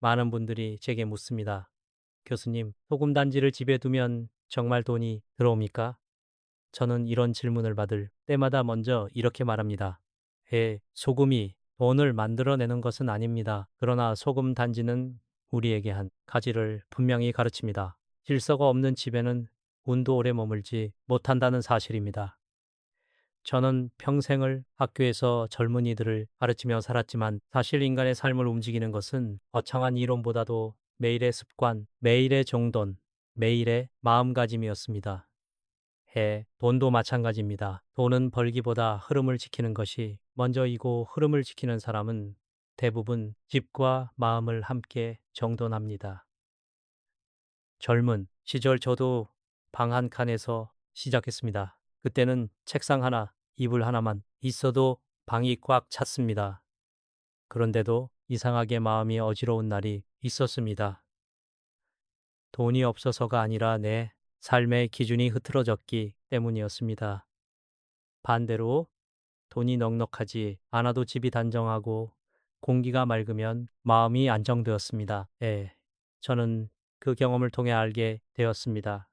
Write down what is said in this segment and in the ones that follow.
많은 분들이 제게 묻습니다. 교수님, 소금 단지를 집에 두면 정말 돈이 들어옵니까? 저는 이런 질문을 받을 때마다 먼저 이렇게 말합니다. 소금이 돈을 만들어내는 것은 아닙니다. 그러나 소금 단지는 우리에게 한 가지를 분명히 가르칩니다. 질서가 없는 집에는 운도 오래 머물지 못한다는 사실입니다. 저는 평생을 학교에서 젊은이들을 가르치며 살았지만 사실 인간의 삶을 움직이는 것은 거창한 이론보다도 매일의 습관, 매일의 정돈, 매일의 마음가짐이었습니다. 돈도 마찬가지입니다. 돈은 벌기보다 흐름을 지키는 것이 먼저이고 흐름을 지키는 사람은 대부분 집과 마음을 함께 정돈합니다. 젊은 시절 저도 방 한 칸에서 시작했습니다. 그때는 책상 하나, 이불 하나만 있어도 방이 꽉 찼습니다. 그런데도 이상하게 마음이 어지러운 날이 있었습니다. 돈이 없어서가 아니라 내 삶의 기준이 흐트러졌기 때문이었습니다. 반대로 돈이 넉넉하지 않아도 집이 단정하고 공기가 맑으면 마음이 안정되었습니다. 저는 그 경험을 통해 알게 되었습니다.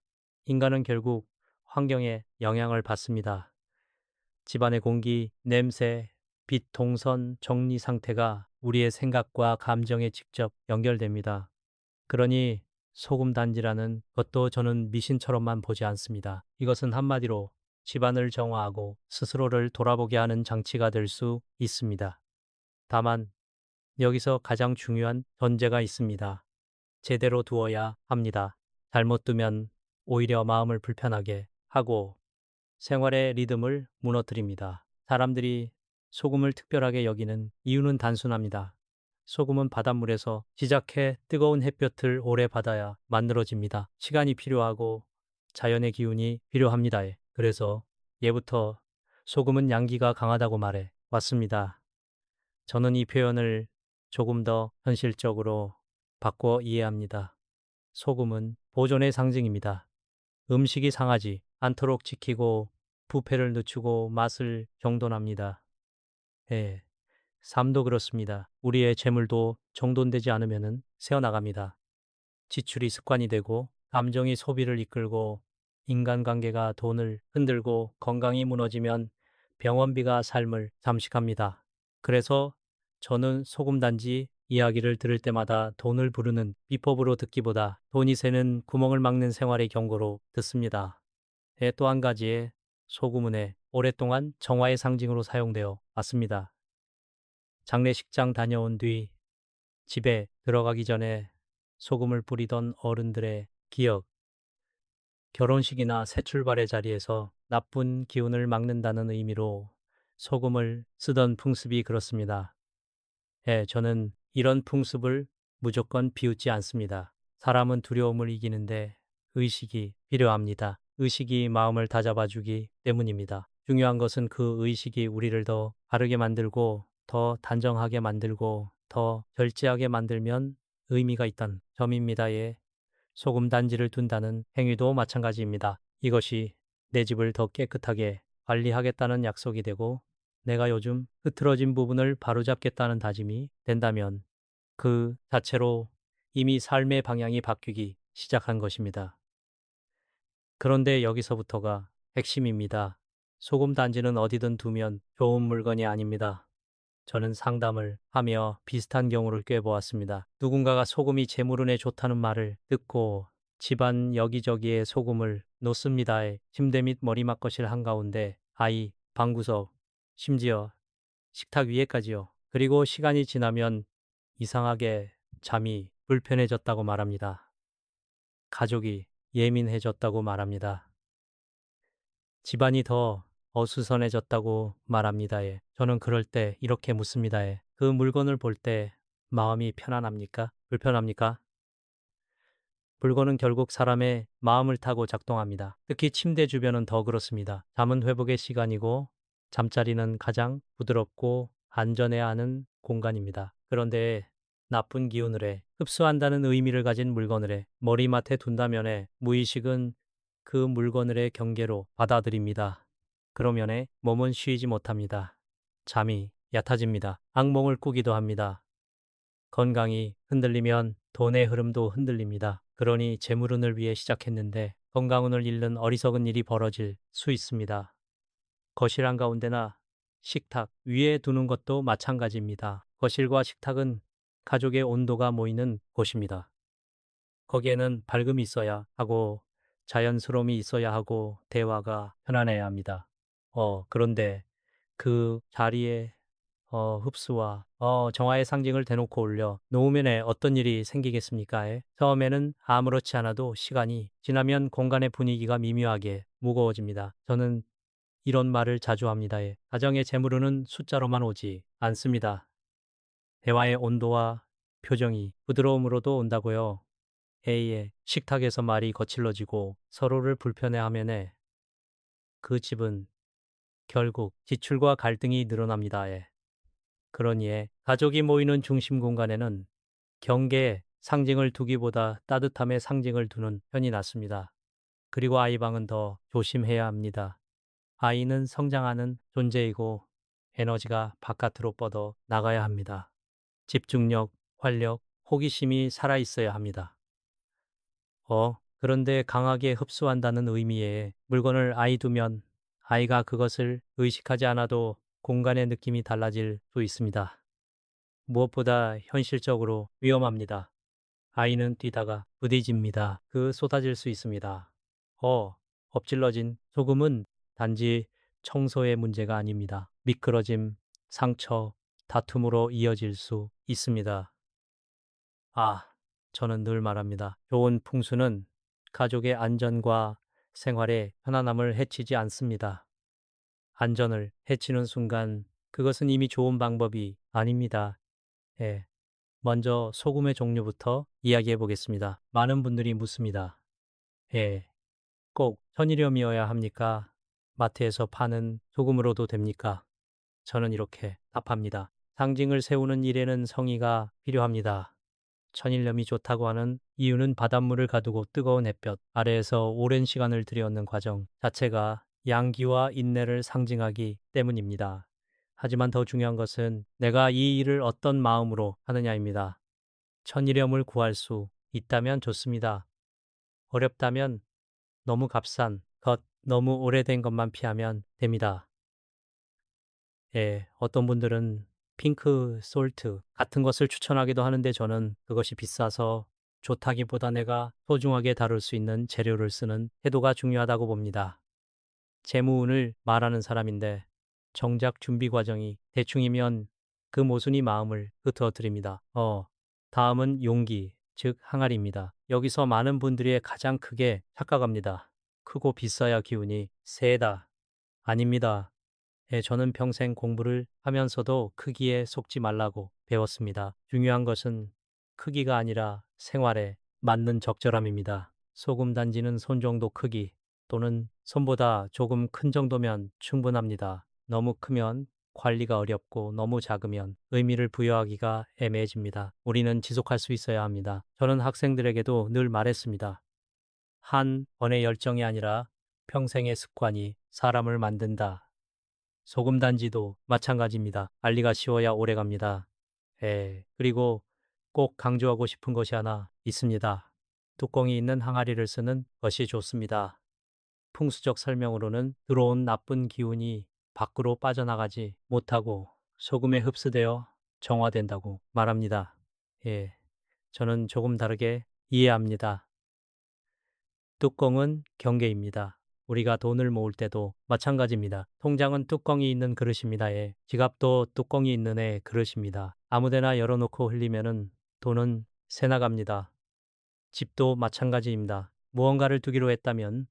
인간은 결국 환경에 영향을 받습니다. 집안의 공기, 냄새, 빛, 동선, 정리 상태가 우리의 생각과 감정에 직접 연결됩니다. 그러니 소금 단지라는 것도 저는 미신처럼만 보지 않습니다. 이것은 한마디로 집안을 정화하고 스스로를 돌아보게 하는 장치가 될 수 있습니다. 다만 여기서 가장 중요한 전제가 있습니다. 제대로 두어야 합니다. 잘못 두면 오히려 마음을 불편하게 하고 생활의 리듬을 무너뜨립니다. 사람들이 소금을 특별하게 여기는 이유는 단순합니다. 소금은 바닷물에서 시작해 뜨거운 햇볕을 오래 받아야 만들어집니다. 시간이 필요하고 자연의 기운이 필요합니다. 그래서 예부터 소금은 양기가 강하다고 말해 왔습니다. 저는 이 표현을 조금 더 현실적으로 바꿔 이해합니다. 소금은 보존의 상징입니다. 음식이 상하지 않도록 지키고 부패를 늦추고 맛을 정돈합니다. 삶도 그렇습니다. 우리의 재물도 정돈되지 않으면 새어나갑니다. 지출이 습관이 되고 감정이 소비를 이끌고 인간관계가 돈을 흔들고 건강이 무너지면 병원비가 삶을 잠식합니다. 그래서 저는 소금단지 이야기를 들을 때마다 돈을 부르는 비법으로 듣기보다 돈이 새는 구멍을 막는 생활의 경고로 듣습니다. 또 한 가지의 소금은에 오랫동안 정화의 상징으로 사용되어 왔습니다. 장례식장 다녀온 뒤 집에 들어가기 전에 소금을 뿌리던 어른들의 기억, 결혼식이나 새 출발의 자리에서 나쁜 기운을 막는다는 의미로 소금을 쓰던 풍습이 그렇습니다. 저는 이런 풍습을 무조건 비웃지 않습니다. 사람은 두려움을 이기는데 의식이 필요합니다. 의식이 마음을 다잡아주기 때문입니다. 중요한 것은 그 의식이 우리를 더 바르게 만들고 더 단정하게 만들고 더 절제하게 만들면 의미가 있다는 점입니다. 소금 단지를 둔다는 행위도 마찬가지입니다. 이것이 내 집을 더 깨끗하게 관리하겠다는 약속이 되고 내가 요즘 흐트러진 부분을 바로잡겠다는 다짐이 된다면 그 자체로 이미 삶의 방향이 바뀌기 시작한 것입니다. 그런데 여기서부터가 핵심입니다. 소금 단지는 어디든 두면 좋은 물건이 아닙니다. 저는 상담을 하며 비슷한 경우를 꽤 보았습니다. 누군가가 소금이 재물운에 좋다는 말을 듣고 집안 여기저기에 소금을 놓습니다. 침대 및 머리맡거실 한가운데, 아이, 방구석, 심지어 식탁 위에까지요. 그리고 시간이 지나면 이상하게 잠이 불편해졌다고 말합니다. 가족이 예민해졌다고 말합니다. 집안이 더 어수선해졌다고 말합니다. 저는 그럴 때 이렇게 묻습니다. 그 물건을 볼 때 마음이 편안합니까? 불편합니까? 물건은 결국 사람의 마음을 타고 작동합니다. 특히 침대 주변은 더 그렇습니다. 잠은 회복의 시간이고 잠자리는 가장 부드럽고 안전해야 하는 공간입니다. 그런데 나쁜 기운을 흡수한다는 의미를 가진 물건을 머리맡에 둔다면 무의식은 그 물건을 경계로 받아들입니다. 그러면 몸은 쉬지 못합니다. 잠이 얕아집니다. 악몽을 꾸기도 합니다. 건강이 흔들리면 돈의 흐름도 흔들립니다. 그러니 재물운을 위해 시작했는데 건강운을 잃는 어리석은 일이 벌어질 수 있습니다. 거실 한가운데나 식탁 위에 두는 것도 마찬가지입니다. 거실과 식탁은 가족의 온도가 모이는 곳입니다. 거기에는 밝음이 있어야 하고 자연스러움이 있어야 하고 대화가 편안해야 합니다. 그런데 그 자리에 흡수와 정화의 상징을 대놓고 올려 놓으면 어떤 일이 생기겠습니까? 처음에는 아무렇지 않아도 시간이 지나면 공간의 분위기가 미묘하게 무거워집니다. 저는 이런 말을 자주 합니다. 가정의 재물운은 숫자로만 오지 않습니다. 대화의 온도와 표정이 부드러움으로도 온다고요. 식탁에서 말이 거칠러지고 서로를 불편해하면 그 집은 결국 지출과 갈등이 늘어납니다. 그러니 가족이 모이는 중심 공간에는 경계의 상징을 두기보다 따뜻함의 상징을 두는 편이 낫습니다. 그리고 아이 방은 더 조심해야 합니다. 아이는 성장하는 존재이고 에너지가 바깥으로 뻗어 나가야 합니다. 집중력, 활력, 호기심이 살아있어야 합니다. 그런데 강하게 흡수한다는 의미의 물건을 아이 두면 아이가 그것을 의식하지 않아도 공간의 느낌이 달라질 수 있습니다. 무엇보다 현실적으로 위험합니다. 아이는 뛰다가 부딪힙니다. 쏟아질 수 있습니다. 엎질러진 소금은 단지 청소의 문제가 아닙니다. 미끄러짐, 상처, 다툼으로 이어질 수 있습니다. 저는 늘 말합니다. 좋은 풍수는 가족의 안전과 생활의 편안함을 해치지 않습니다. 안전을 해치는 순간 그것은 이미 좋은 방법이 아닙니다. 먼저 소금의 종류부터 이야기해 보겠습니다. 많은 분들이 묻습니다. 꼭 천일염이어야 합니까? 마트에서 파는 소금으로도 됩니까? 저는 이렇게 답합니다. 상징을 세우는 일에는 성의가 필요합니다. 천일염이 좋다고 하는 이유는 바닷물을 가두고 뜨거운 햇볕 아래에서 오랜 시간을 들여놓는 과정 자체가 양기와 인내를 상징하기 때문입니다. 하지만 더 중요한 것은 내가 이 일을 어떤 마음으로 하느냐입니다. 천일염을 구할 수 있다면 좋습니다. 어렵다면 너무 값싼 것, 너무 오래된 것만 피하면 됩니다. 어떤 분들은 핑크 솔트 같은 것을 추천하기도 하는데 저는 그것이 비싸서 좋다기보다 내가 소중하게 다룰 수 있는 재료를 쓰는 태도가 중요하다고 봅니다. 재무운을 말하는 사람인데 정작 준비 과정이 대충이면 그 모순이 마음을 흐트러뜨립니다. 다음은 용기, 즉 항아리입니다. 여기서 많은 분들이 가장 크게 착각합니다. 크고 비싸야 기운이 세다. 아닙니다. 저는 평생 공부를 하면서도 크기에 속지 말라고 배웠습니다. 중요한 것은 크기가 아니라 생활에 맞는 적절함입니다. 소금 단지는 손 정도 크기 또는 손보다 조금 큰 정도면 충분합니다. 너무 크면 관리가 어렵고 너무 작으면 의미를 부여하기가 애매해집니다. 우리는 지속할 수 있어야 합니다. 저는 학생들에게도 늘 말했습니다. 한 번의 열정이 아니라 평생의 습관이 사람을 만든다. 소금 단지도 마찬가지입니다. 알리가 쉬워야 오래갑니다. 그리고 꼭 강조하고 싶은 것이 하나 있습니다. 뚜껑이 있는 항아리를 쓰는 것이 좋습니다. 풍수적 설명으로는 들어온 나쁜 기운이 밖으로 빠져나가지 못하고 소금에 흡수되어 정화된다고 말합니다. 저는 조금 다르게 이해합니다. 뚜껑은 경계입니다. 우리가 돈을 모을 때도 마찬가지입니다. 통장은 뚜껑이 있는 그릇입니다. 지갑도 뚜껑이 있는 그릇입니다. 아무데나 열어놓고 흘리면은 돈은 새나갑니다. 집도 마찬가지입니다. 무언가를 두기로 했다면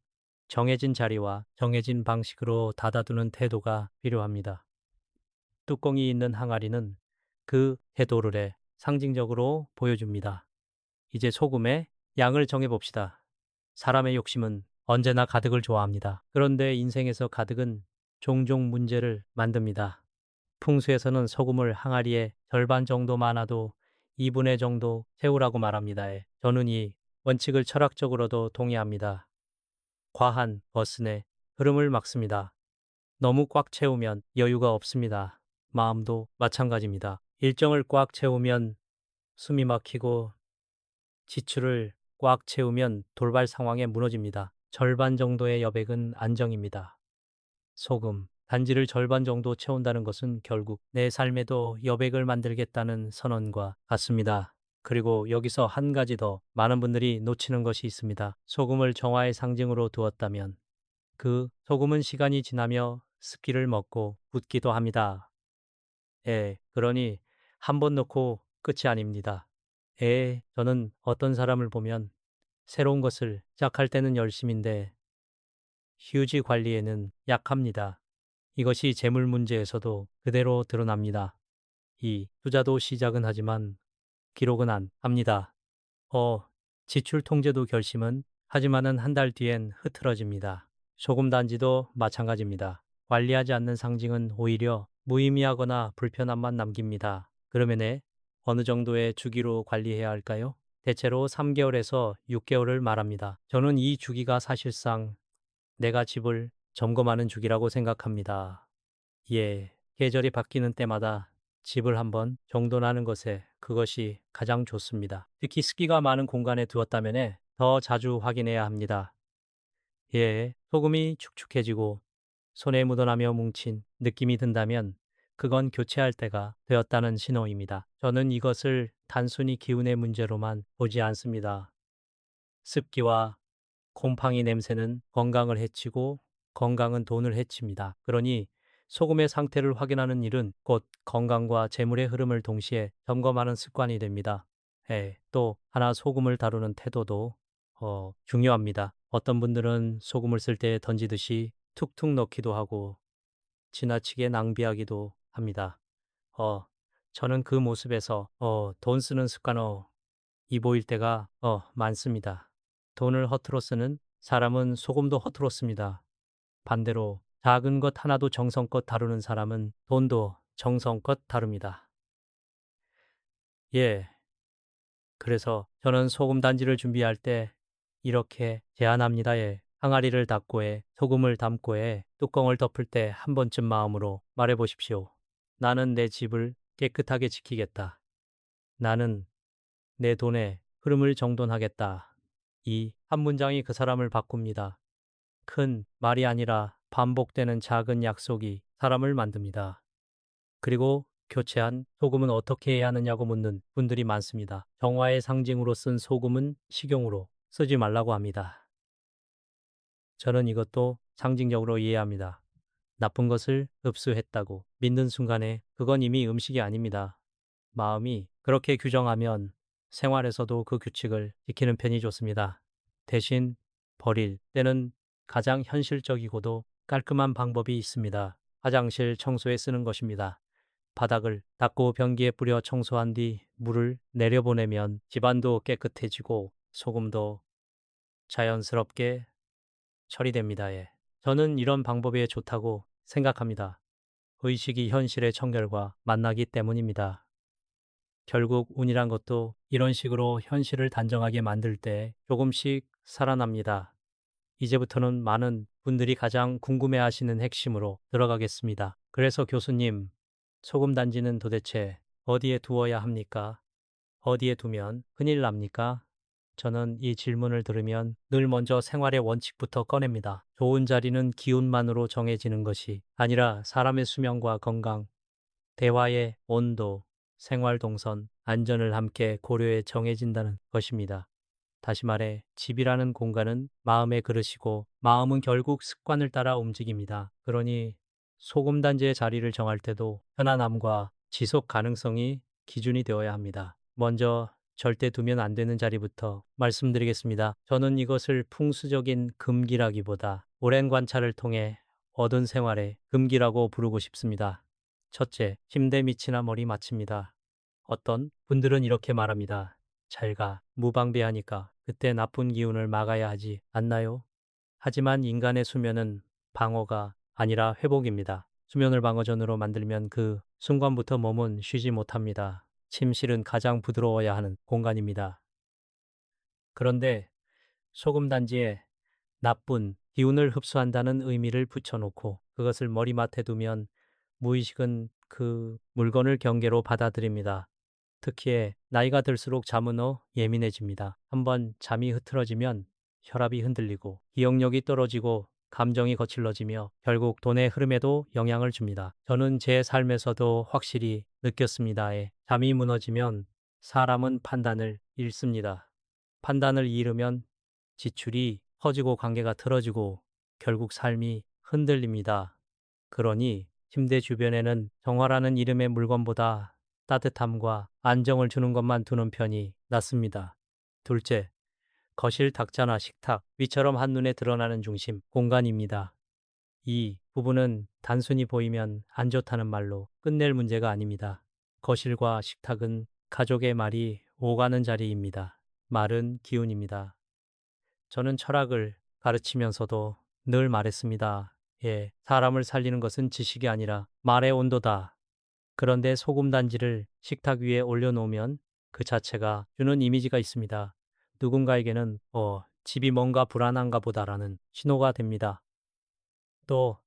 정해진 자리와 정해진 방식으로 닫아두는 태도가 필요합니다. 뚜껑이 있는 항아리는 그 태도를 상징적으로 보여줍니다. 이제 소금의 양을 정해봅시다. 사람의 욕심은 언제나 가득을 좋아합니다. 그런데 인생에서 가득은 종종 문제를 만듭니다. 풍수에서는 소금을 항아리에 절반 정도 많아도 2분의 정도 채우라고 말합니다. 저는 이 원칙을 철학적으로도 동의합니다. 과한 버스의 흐름을 막습니다. 너무 꽉 채우면 여유가 없습니다. 마음도 마찬가지입니다. 일정을 꽉 채우면 숨이 막히고 지출을 꽉 채우면 돌발 상황에 무너집니다. 절반 정도의 여백은 안정입니다. 소금, 단지를 절반 정도 채운다는 것은 결국 내 삶에도 여백을 만들겠다는 선언과 같습니다. 그리고 여기서 한 가지 더 많은 분들이 놓치는 것이 있습니다. 소금을 정화의 상징으로 두었다면 그 소금은 시간이 지나며 습기를 먹고 굳기도 합니다. 그러니 한 번 넣고 끝이 아닙니다. 저는 어떤 사람을 보면 새로운 것을 시작할 때는 열심인데 휴지 관리에는 약합니다. 이것이 재물 문제에서도 그대로 드러납니다. 투자도 시작은 하지만 기록은 안 합니다. 지출 통제도 결심은 하지만은 한 달 뒤엔 흐트러집니다. 소금 단지도 마찬가지입니다. 관리하지 않는 상징은 오히려 무의미하거나 불편함만 남깁니다. 그러면 어느 정도의 주기로 관리해야 할까요? 대체로 3개월에서 6개월을 말합니다. 저는 이 주기가 사실상 내가 집을 점검하는 주기라고 생각합니다. 계절이 바뀌는 때마다 집을 한번 정돈하는 것에 그것이 가장 좋습니다. 특히 습기가 많은 공간에 두었다면 더 자주 확인해야 합니다. 소금이 축축해지고 손에 묻어나며 뭉친 느낌이 든다면 그건 교체할 때가 되었다는 신호입니다. 저는 이것을 단순히 기운의 문제로만 보지 않습니다. 습기와 곰팡이 냄새는 건강을 해치고 건강은 돈을 해칩니다. 그러니 소금의 상태를 확인하는 일은 곧 건강과 재물의 흐름을 동시에 점검하는 습관이 됩니다. 또 하나 소금을 다루는 태도도 중요합니다. 어떤 분들은 소금을 쓸 때 던지듯이 툭툭 넣기도 하고 지나치게 낭비하기도 합니다. 저는 그 모습에서 돈 쓰는 습관 이 보일 때가 많습니다. 돈을 허투루 쓰는 사람은 소금도 허투루 씁니다. 반대로 작은 것 하나도 정성껏 다루는 사람은 돈도 정성껏 다룹니다. 그래서 저는 소금 단지를 준비할 때 이렇게 제안합니다. 항아리를 닫고 소금을 담고 뚜껑을 덮을 때 한 번쯤 마음으로 말해보십시오. 나는 내 집을 깨끗하게 지키겠다. 나는 내 돈의 흐름을 정돈하겠다. 이 한 문장이 그 사람을 바꿉니다. 큰 말이 아니라 반복되는 작은 약속이 사람을 만듭니다. 그리고 교체한 소금은 어떻게 해야 하느냐고 묻는 분들이 많습니다. 정화의 상징으로 쓴 소금은 식용으로 쓰지 말라고 합니다. 저는 이것도 상징적으로 이해합니다. 나쁜 것을 흡수했다고 믿는 순간에 그건 이미 음식이 아닙니다. 마음이 그렇게 규정하면 생활에서도 그 규칙을 지키는 편이 좋습니다. 대신 버릴 때는 가장 현실적이고도 깔끔한 방법이 있습니다. 화장실 청소에 쓰는 것입니다. 바닥을 닦고 변기에 뿌려 청소한 뒤 물을 내려보내면 집안도 깨끗해지고 소금도 자연스럽게 처리됩니다. 저는 이런 방법이 좋다고 생각합니다. 의식이 현실의 청결과 만나기 때문입니다. 결국 운이란 것도 이런 식으로 현실을 단정하게 만들 때 조금씩 살아납니다. 이제부터는 많은 분들이 가장 궁금해하시는 핵심으로 들어가겠습니다. 그래서 교수님, 소금 단지는 도대체 어디에 두어야 합니까? 어디에 두면 큰일 납니까? 저는 이 질문을 들으면 늘 먼저 생활의 원칙부터 꺼냅니다. 좋은 자리는 기운만으로 정해지는 것이 아니라 사람의 수명과 건강, 대화의 온도, 생활 동선, 안전을 함께 고려해 정해진다는 것입니다. 다시 말해, 집이라는 공간은 마음의 그릇이고, 마음은 결국 습관을 따라 움직입니다. 그러니, 소금 단지의 자리를 정할 때도 편안함과 지속 가능성이 기준이 되어야 합니다. 먼저, 절대 두면 안 되는 자리부터 말씀드리겠습니다. 저는 이것을 풍수적인 금기라기보다 오랜 관찰을 통해 얻은 생활의 금기라고 부르고 싶습니다. 첫째, 침대 밑이나 머리 맡입니다. 어떤 분들은 이렇게 말합니다. 잘 가, 무방비하니까 그때 나쁜 기운을 막아야 하지 않나요? 하지만 인간의 수면은 방어가 아니라 회복입니다. 수면을 방어전으로 만들면 그 순간부터 몸은 쉬지 못합니다. 침실은 가장 부드러워야 하는 공간입니다. 그런데 소금 단지에 나쁜 기운을 흡수한다는 의미를 붙여놓고 그것을 머리맡에 두면 무의식은 그 물건을 경계로 받아들입니다. 특히 나이가 들수록 잠은 예민해집니다. 한번 잠이 흐트러지면 혈압이 흔들리고 기억력이 떨어지고 감정이 거칠러지며 결국 돈의 흐름에도 영향을 줍니다. 저는 제 삶에서도 확실히 느꼈습니다. 잠이 무너지면 사람은 판단을 잃습니다. 판단을 잃으면 지출이 커지고 관계가 틀어지고 결국 삶이 흔들립니다. 그러니 침대 주변에는 정화라는 이름의 물건보다 따뜻함과 안정을 주는 것만 두는 편이 낫습니다. 둘째, 거실 탁자나 식탁 위처럼 한눈에 드러나는 중심 공간입니다. 이 부분은 단순히 보이면 안 좋다는 말로 끝낼 문제가 아닙니다. 거실과 식탁은 가족의 말이 오가는 자리입니다. 말은 기운입니다. 저는 철학을 가르치면서도 늘 말했습니다. 사람을 살리는 것은 지식이 아니라 말의 온도다. 그런데 소금 단지를 식탁 위에 올려놓으면 그 자체가 주는 이미지가 있습니다. 누군가에게는 집이 뭔가 불안한가 보다라는 신호가 됩니다. 또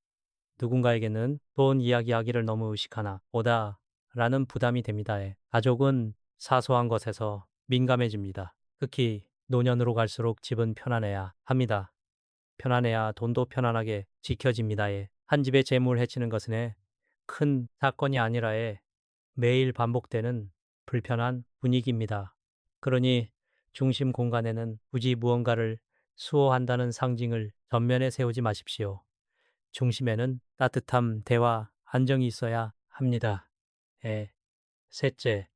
누군가에게는 돈 이야기하기를 너무 의식하나 보다 라는 부담이 됩니다. 가족은 사소한 것에서 민감해집니다. 특히 노년으로 갈수록 집은 편안해야 합니다. 편안해야 돈도 편안하게 지켜집니다. 한 집의 재물 해치는 것은 큰 사건이 아니라 매일 반복되는 불편한 분위기입니다. 그러니 중심 공간에는 굳이 무언가를 수호한다는 상징을 전면에 세우지 마십시오. 중심에는 따뜻함, 대화, 안정이 있어야 합니다. 셋째,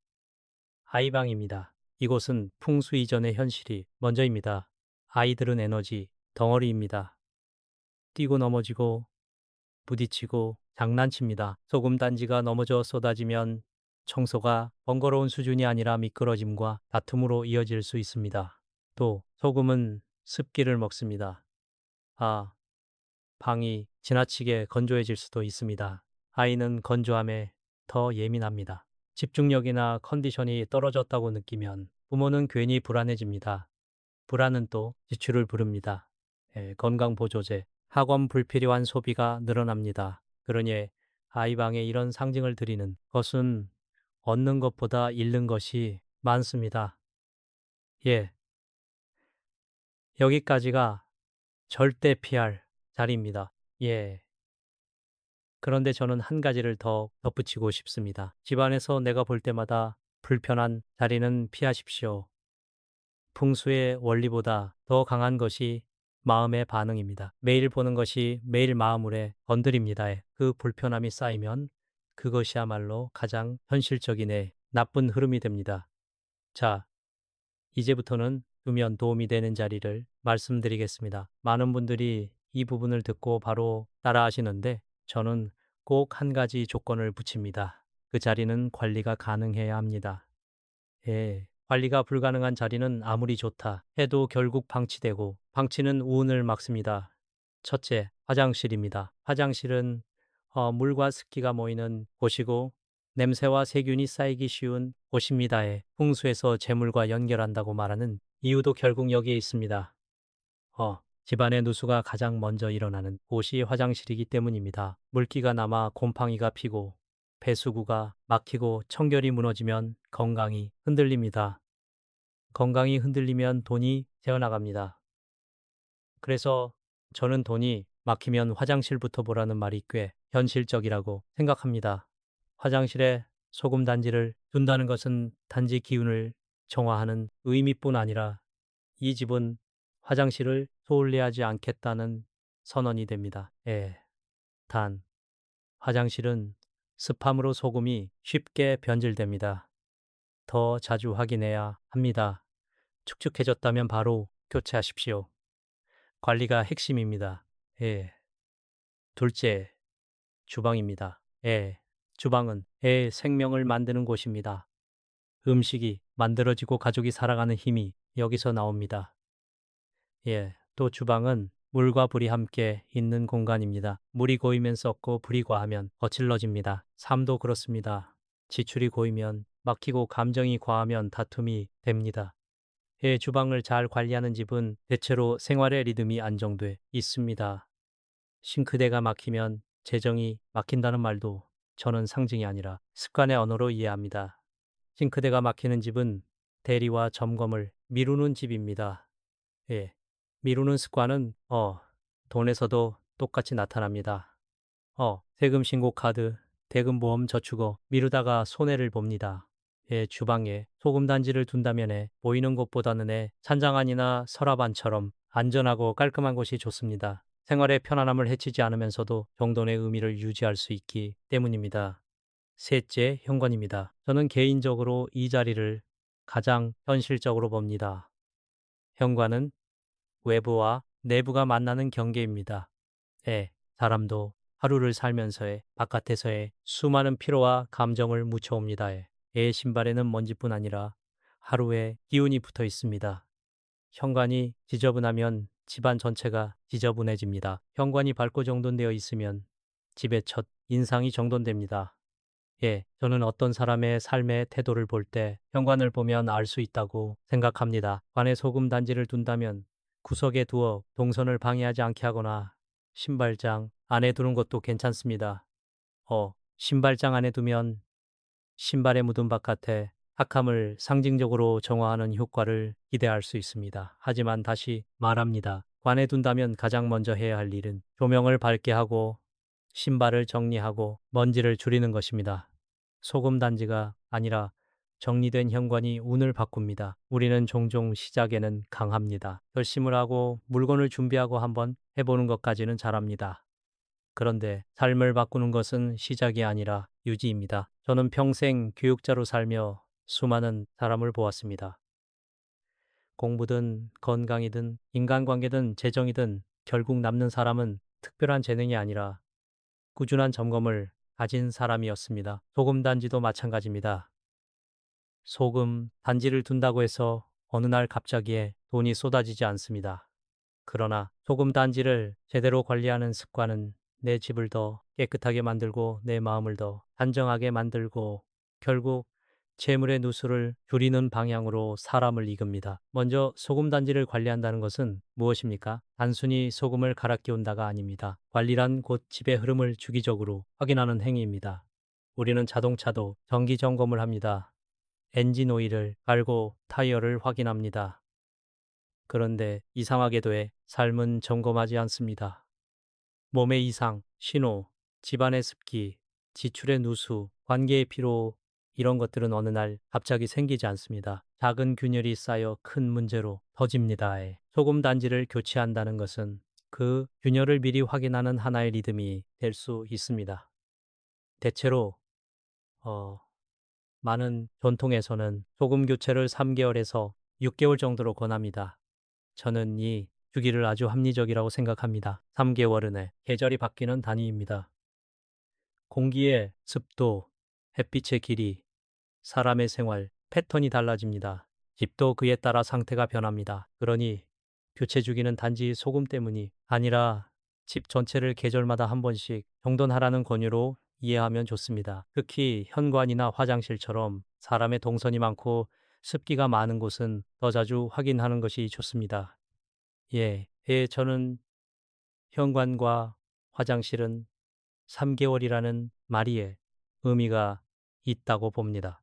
아이방입니다. 이곳은 풍수 이전의 현실이 먼저입니다. 아이들은 에너지 덩어리입니다. 뛰고 넘어지고 부딪히고 장난칩니다. 소금 단지가 넘어져 쏟아지면 청소가 번거로운 수준이 아니라 미끄러짐과 다툼으로 이어질 수 있습니다. 또 소금은 습기를 먹습니다. 방이 지나치게 건조해질 수도 있습니다. 아이는 건조함에 더 예민합니다. 집중력이나 컨디션이 떨어졌다고 느끼면 부모는 괜히 불안해집니다. 불안은 또 지출을 부릅니다. 건강보조제, 학원 불필요한 소비가 늘어납니다. 그러니 아이방에 이런 상징을 드리는 것은 얻는 것보다 잃는 것이 많습니다. 여기까지가 절대 피할 자리입니다. 그런데 저는 한 가지를 더 덧붙이고 싶습니다. 집안에서 내가 볼 때마다 불편한 자리는 피하십시오. 풍수의 원리보다 더 강한 것이 마음의 반응입니다. 매일 보는 것이 매일 마음을 건드립니다. 그 불편함이 쌓이면 그것이야말로 가장 현실적인 나쁜 흐름이 됩니다. 자, 이제부터는 두면 도움이 되는 자리를 말씀드리겠습니다. 많은 분들이 이 부분을 듣고 바로 따라 하시는데 저는 꼭 한 가지 조건을 붙입니다. 그 자리는 관리가 가능해야 합니다. 관리가 불가능한 자리는 아무리 좋다 해도 결국 방치되고 방치는 우운을 막습니다. 첫째, 화장실입니다. 화장실은 물과 습기가 모이는 곳이고 냄새와 세균이 쌓이기 쉬운 곳입니다. 풍수에서 재물과 연결한다고 말하는 이유도 결국 여기에 있습니다. 집안의 누수가 가장 먼저 일어나는 곳이 화장실이기 때문입니다. 물기가 남아 곰팡이가 피고 배수구가 막히고 청결이 무너지면 건강이 흔들립니다. 건강이 흔들리면 돈이 새어나갑니다. 그래서 저는 돈이 막히면 화장실부터 보라는 말이 꽤 현실적이라고 생각합니다. 화장실에 소금 단지를 둔다는 것은 단지 기운을 정화하는 의미뿐 아니라 이 집은 화장실을 소홀히하지 않겠다는 선언이 됩니다. 단, 화장실은 습함으로 소금이 쉽게 변질됩니다. 더 자주 확인해야 합니다. 축축해졌다면 바로 교체하십시오. 관리가 핵심입니다. 둘째, 주방입니다. 주방은 애의 생명을 만드는 곳입니다. 음식이 만들어지고 가족이 살아가는 힘이 여기서 나옵니다. 또 주방은 물과 불이 함께 있는 공간입니다. 물이 고이면 썩고 불이 과하면 거칠러집니다. 삶도 그렇습니다. 지출이 고이면 막히고 감정이 과하면 다툼이 됩니다. 주방을 잘 관리하는 집은 대체로 생활의 리듬이 안정돼 있습니다. 싱크대가 막히면 재정이 막힌다는 말도 저는 상징이 아니라 습관의 언어로 이해합니다. 싱크대가 막히는 집은 대리와 점검을 미루는 집입니다. 예. 미루는 습관은 돈에서도 똑같이 나타납니다. 세금 신고 카드, 대금 보험 저축어 미루다가 손해를 봅니다. 예, 주방에 소금 단지를 둔다면 보이는 곳보다는 찬장 안이나 서랍 안처럼 안전하고 깔끔한 곳이 좋습니다. 생활의 편안함을 해치지 않으면서도 정돈의 의미를 유지할 수 있기 때문입니다. 셋째, 현관입니다. 저는 개인적으로 이 자리를 가장 현실적으로 봅니다. 현관은 외부와 내부가 만나는 경계입니다. 사람도 하루를 살면서의 바깥에서의 수많은 피로와 감정을 묻혀옵니다. 신발에는 먼지뿐 아니라 하루의 기운이 붙어 있습니다. 현관이 지저분하면 집안 전체가 지저분해집니다. 현관이 밝고 정돈되어 있으면 집의 첫 인상이 정돈됩니다. 저는 어떤 사람의 삶의 태도를 볼 때 현관을 보면 알 수 있다고 생각합니다. 관에 소금 단지를 둔다면 구석에 두어 동선을 방해하지 않게 하거나 신발장 안에 두는 것도 괜찮습니다. 신발장 안에 두면 신발에 묻은 바깥에 탁함을 상징적으로 정화하는 효과를 기대할 수 있습니다. 하지만 다시 말합니다. 관에 둔다면 가장 먼저 해야 할 일은 조명을 밝게 하고 신발을 정리하고 먼지를 줄이는 것입니다. 소금 단지가 아니라 정리된 현관이 운을 바꿉니다. 우리는 종종 시작에는 강합니다. 결심을 하고 물건을 준비하고 한번 해보는 것까지는 잘합니다. 그런데 삶을 바꾸는 것은 시작이 아니라 유지입니다. 저는 평생 교육자로 살며 수많은 사람을 보았습니다. 공부든 건강이든 인간관계든 재정이든 결국 남는 사람은 특별한 재능이 아니라 꾸준한 점검을 가진 사람이었습니다. 소금 단지도 마찬가지입니다. 소금 단지를 둔다고 해서 어느 날 갑자기 돈이 쏟아지지 않습니다. 그러나 소금 단지를 제대로 관리하는 습관은 내 집을 더 깨끗하게 만들고 내 마음을 더 단정하게 만들고 결국 재물의 누수를 줄이는 방향으로 사람을 이끕니다. 먼저 소금 단지를 관리한다는 것은 무엇입니까? 단순히 소금을 갈아 끼운다가 아닙니다. 관리란 곧 집의 흐름을 주기적으로 확인하는 행위입니다. 우리는 자동차도 정기 점검을 합니다. 엔진 오일을 갈고 타이어를 확인합니다. 그런데 이상하게도 삶은 점검하지 않습니다. 몸의 이상, 신호, 집안의 습기, 지출의 누수, 관계의 피로, 이런 것들은 어느 날 갑자기 생기지 않습니다. 작은 균열이 쌓여 큰 문제로 터집니다. 소금 단지를 교체한다는 것은 그 균열을 미리 확인하는 하나의 리듬이 될 수 있습니다. 대체로 많은 전통에서는 소금 교체를 3개월에서 6개월 정도로 권합니다. 저는 이 주기를 아주 합리적이라고 생각합니다. 3개월은 계절이 바뀌는 단위입니다. 공기의 습도, 햇빛의 길이, 사람의 생활, 패턴이 달라집니다. 집도 그에 따라 상태가 변합니다. 그러니 교체 주기는 단지 소금 때문이 아니라 집 전체를 계절마다 한 번씩 정돈하라는 권유로 이해하면 좋습니다. 특히 현관이나 화장실처럼 사람의 동선이 많고 습기가 많은 곳은 더 자주 확인하는 것이 좋습니다. 저는 현관과 화장실은 3개월이라는 말이 의미가 있다고 봅니다.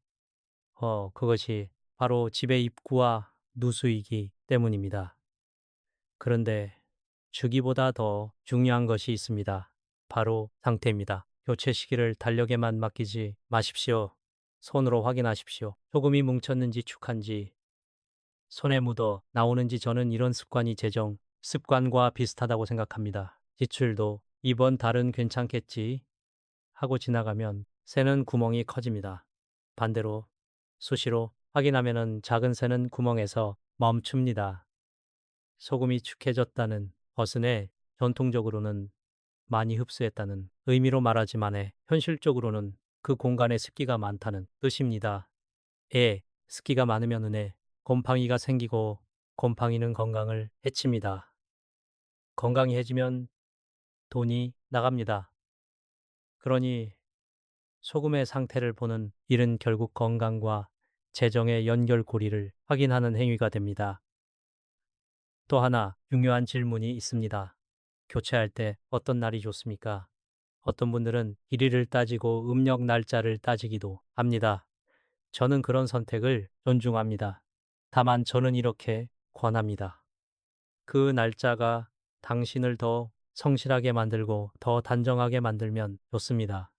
그것이 바로 집의 입구와 누수이기 때문입니다. 그런데 주기보다 더 중요한 것이 있습니다. 바로 상태입니다. 교체 시기를 달력에만 맡기지 마십시오. 손으로 확인하십시오. 소금이 뭉쳤는지 축한지, 손에 묻어 나오는지. 저는 이런 습관이 재정 습관과 비슷하다고 생각합니다. 지출도 이번 달은 괜찮겠지 하고 지나가면 새는 구멍이 커집니다. 반대로 수시로 확인하면은 작은 새는 구멍에서 멈춥니다. 소금이 축해졌다는 것은 전통적으로는 많이 흡수했다는 의미로 말하지만 현실적으로는 그 공간에 습기가 많다는 뜻입니다. 습기가 많으면 곰팡이가 생기고 곰팡이는 건강을 해칩니다. 건강이 해지면 돈이 나갑니다. 그러니 소금의 상태를 보는 일은 결국 건강과 재정의 연결고리를 확인하는 행위가 됩니다. 또 하나 중요한 질문이 있습니다. 교체할 때 어떤 날이 좋습니까? 어떤 분들은 길이를 따지고 음력 날짜를 따지기도 합니다. 저는 그런 선택을 존중합니다. 다만 저는 이렇게 권합니다. 그 날짜가 당신을 더 성실하게 만들고 더 단정하게 만들면 좋습니다.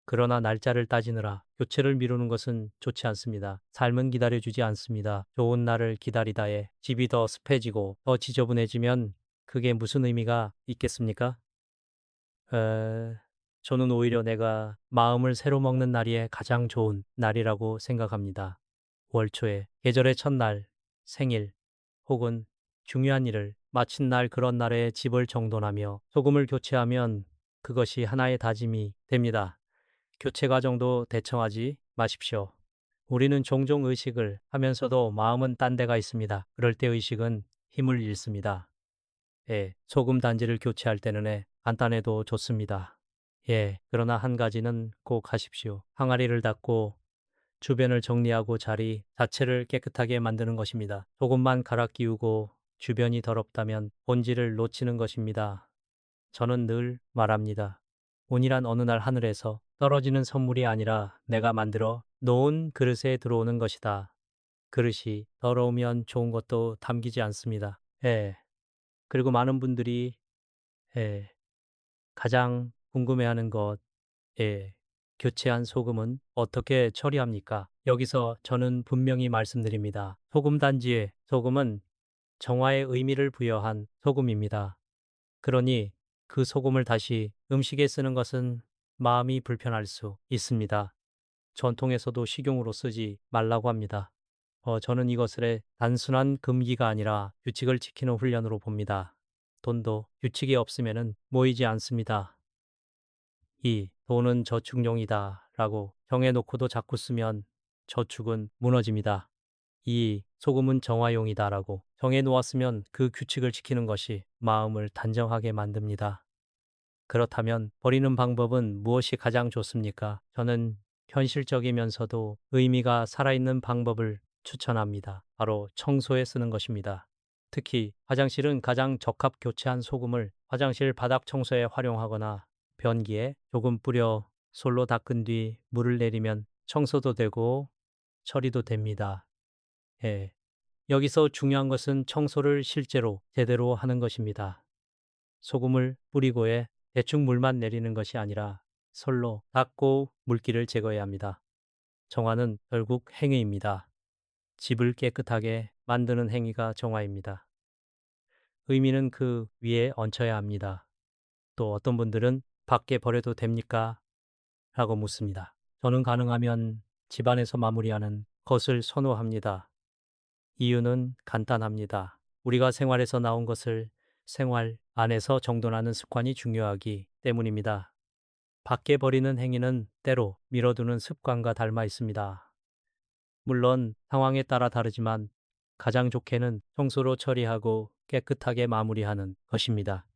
그러나 날짜를 따지느라 교체를 미루는 것은 좋지 않습니다. 삶은 기다려주지 않습니다. 좋은 날을 기다리다에 집이 더 습해지고 더 지저분해지면 그게 무슨 의미가 있겠습니까? 에, 저는 오히려 내가 마음을 새로 먹는 날이 가장 좋은 날이라고 생각합니다. 월 초에, 계절의 첫날, 생일, 혹은 중요한 일을 마친 날 그런 날에 집을 정돈하며 소금을 교체하면 그것이 하나의 다짐이 됩니다. 교체 과정도 대청하지 마십시오. 우리는 종종 의식을 하면서도 마음은 딴 데가 있습니다. 그럴 때 의식은 힘을 잃습니다. 예, 소금 단지를 교체할 때는 간단해도 좋습니다. 예, 그러나 한 가지는 꼭 하십시오. 항아리를 닫고 주변을 정리하고 자리 자체를 깨끗하게 만드는 것입니다. 조금만 갈아 끼우고 주변이 더럽다면 본질을 놓치는 것입니다. 저는 늘 말합니다. 운이란 어느 날 하늘에서 떨어지는 선물이 아니라 내가 만들어 놓은 그릇에 들어오는 것이다. 그릇이 더러우면 좋은 것도 담기지 않습니다. 예. 그리고 많은 분들이 예, 가장 궁금해하는 것, 예, 교체한 소금은 어떻게 처리합니까? 여기서 저는 분명히 말씀드립니다. 소금 단지에 소금은 정화의 의미를 부여한 소금입니다. 그러니 그 소금을 다시 음식에 쓰는 것은 마음이 불편할 수 있습니다. 전통에서도 식용으로 쓰지 말라고 합니다. 저는 이것을 단순한 금기가 아니라 규칙을 지키는 훈련으로 봅니다. 돈도 규칙이 없으면 모이지 않습니다. 이 돈은 저축용이다 라고 정해놓고도 자꾸 쓰면 저축은 무너집니다. 이 소금은 정화용이다 라고 정해놓았으면 그 규칙을 지키는 것이 마음을 단정하게 만듭니다. 그렇다면 버리는 방법은 무엇이 가장 좋습니까? 저는 현실적이면서도 의미가 살아있는 방법을 추천합니다. 바로 청소에 쓰는 것입니다. 특히 화장실은 가장 적합 교체한 소금을 화장실 바닥 청소에 활용하거나 변기에 조금 뿌려 솔로 닦은 뒤 물을 내리면 청소도 되고 처리도 됩니다. 예. 여기서 중요한 것은 청소를 실제로 제대로 하는 것입니다. 소금을 뿌리고에 대충 물만 내리는 것이 아니라 솔로 닦고 물기를 제거해야 합니다. 정화는 결국 행위입니다. 집을 깨끗하게 만드는 행위가 정화입니다. 의미는 그 위에 얹혀야 합니다. 또 어떤 분들은 밖에 버려도 됩니까? 라고 묻습니다. 저는 가능하면 집안에서 마무리하는 것을 선호합니다. 이유는 간단합니다. 우리가 생활에서 나온 것을 생활 안에서 정돈하는 습관이 중요하기 때문입니다. 밖에 버리는 행위는 때로 미뤄두는 습관과 닮아 있습니다. 물론 상황에 따라 다르지만 가장 좋게는 청소로 처리하고 깨끗하게 마무리하는 것입니다.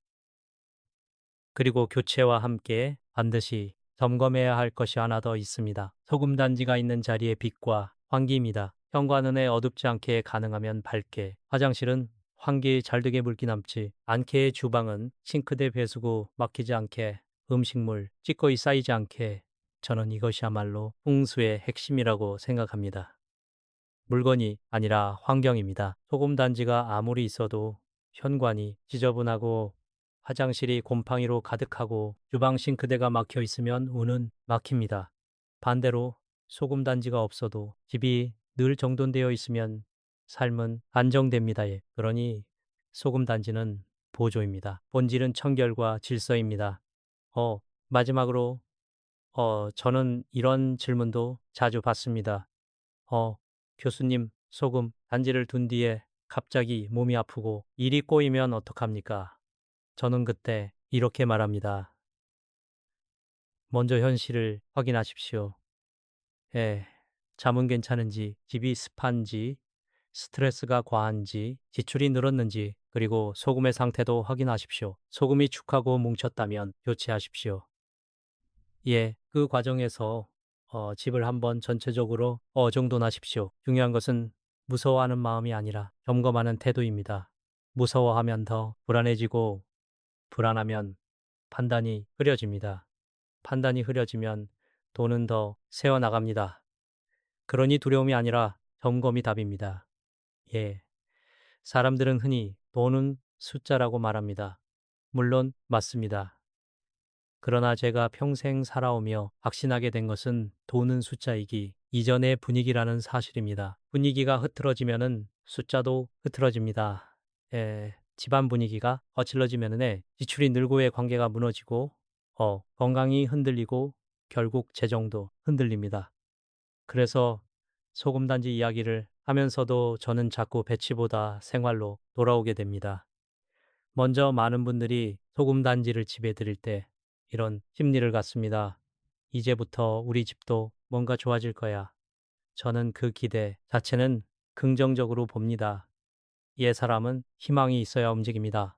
그리고 교체와 함께 반드시 점검해야 할 것이 하나 더 있습니다. 소금 단지가 있는 자리의 빛과 환기입니다. 현관은 어둡지 않게 가능하면 밝게, 화장실은 환기 잘 되게 물기 남지 않게, 주방은 싱크대 배수구 막히지 않게, 음식물 찌꺼기 쌓이지 않게. 저는 이것이야말로 풍수의 핵심이라고 생각합니다. 물건이 아니라 환경입니다. 소금 단지가 아무리 있어도 현관이 지저분하고 화장실이 곰팡이로 가득하고 주방 싱크대가 막혀 있으면 운은 막힙니다. 반대로 소금 단지가 없어도 집이 늘 정돈되어 있으면 삶은 안정됩니다. 예. 그러니 소금 단지는 보조입니다. 본질은 청결과 질서입니다. 마지막으로 저는 이런 질문도 자주 받습니다. 교수님, 소금 단지를 둔 뒤에 갑자기 몸이 아프고 일이 꼬이면 어떡합니까? 저는 그때 이렇게 말합니다. 먼저 현실을 확인하십시오. 예, 잠은 괜찮은지, 집이 습한지, 스트레스가 과한지, 지출이 늘었는지, 그리고 소금의 상태도 확인하십시오. 소금이 축하고 뭉쳤다면 교체하십시오. 예, 그 과정에서 집을 한번 전체적으로 정돈하십시오. 중요한 것은 무서워하는 마음이 아니라 점검하는 태도입니다. 무서워하면 더 불안해지고 불안하면 판단이 흐려집니다. 판단이 흐려지면 돈은 더 새어나갑니다. 그러니 두려움이 아니라 점검이 답입니다. 예. 사람들은 흔히 돈은 숫자라고 말합니다. 물론 맞습니다. 그러나 제가 평생 살아오며 확신하게 된 것은 돈은 숫자이기 이전의 분위기라는 사실입니다. 분위기가 흐트러지면은 숫자도 흐트러집니다. 예, 집안 분위기가 거칠러지면은 지출이 늘고의 관계가 무너지고 건강이 흔들리고 결국 재정도 흔들립니다. 그래서 소금단지 이야기를 하면서도 저는 자꾸 배치보다 생활로 돌아오게 됩니다. 먼저 많은 분들이 소금단지를 집에 드릴 때 이런 심리를 갖습니다. 이제부터 우리 집도 뭔가 좋아질 거야. 저는 그 기대 자체는 긍정적으로 봅니다. 옛 사람은 희망이 있어야 움직입니다.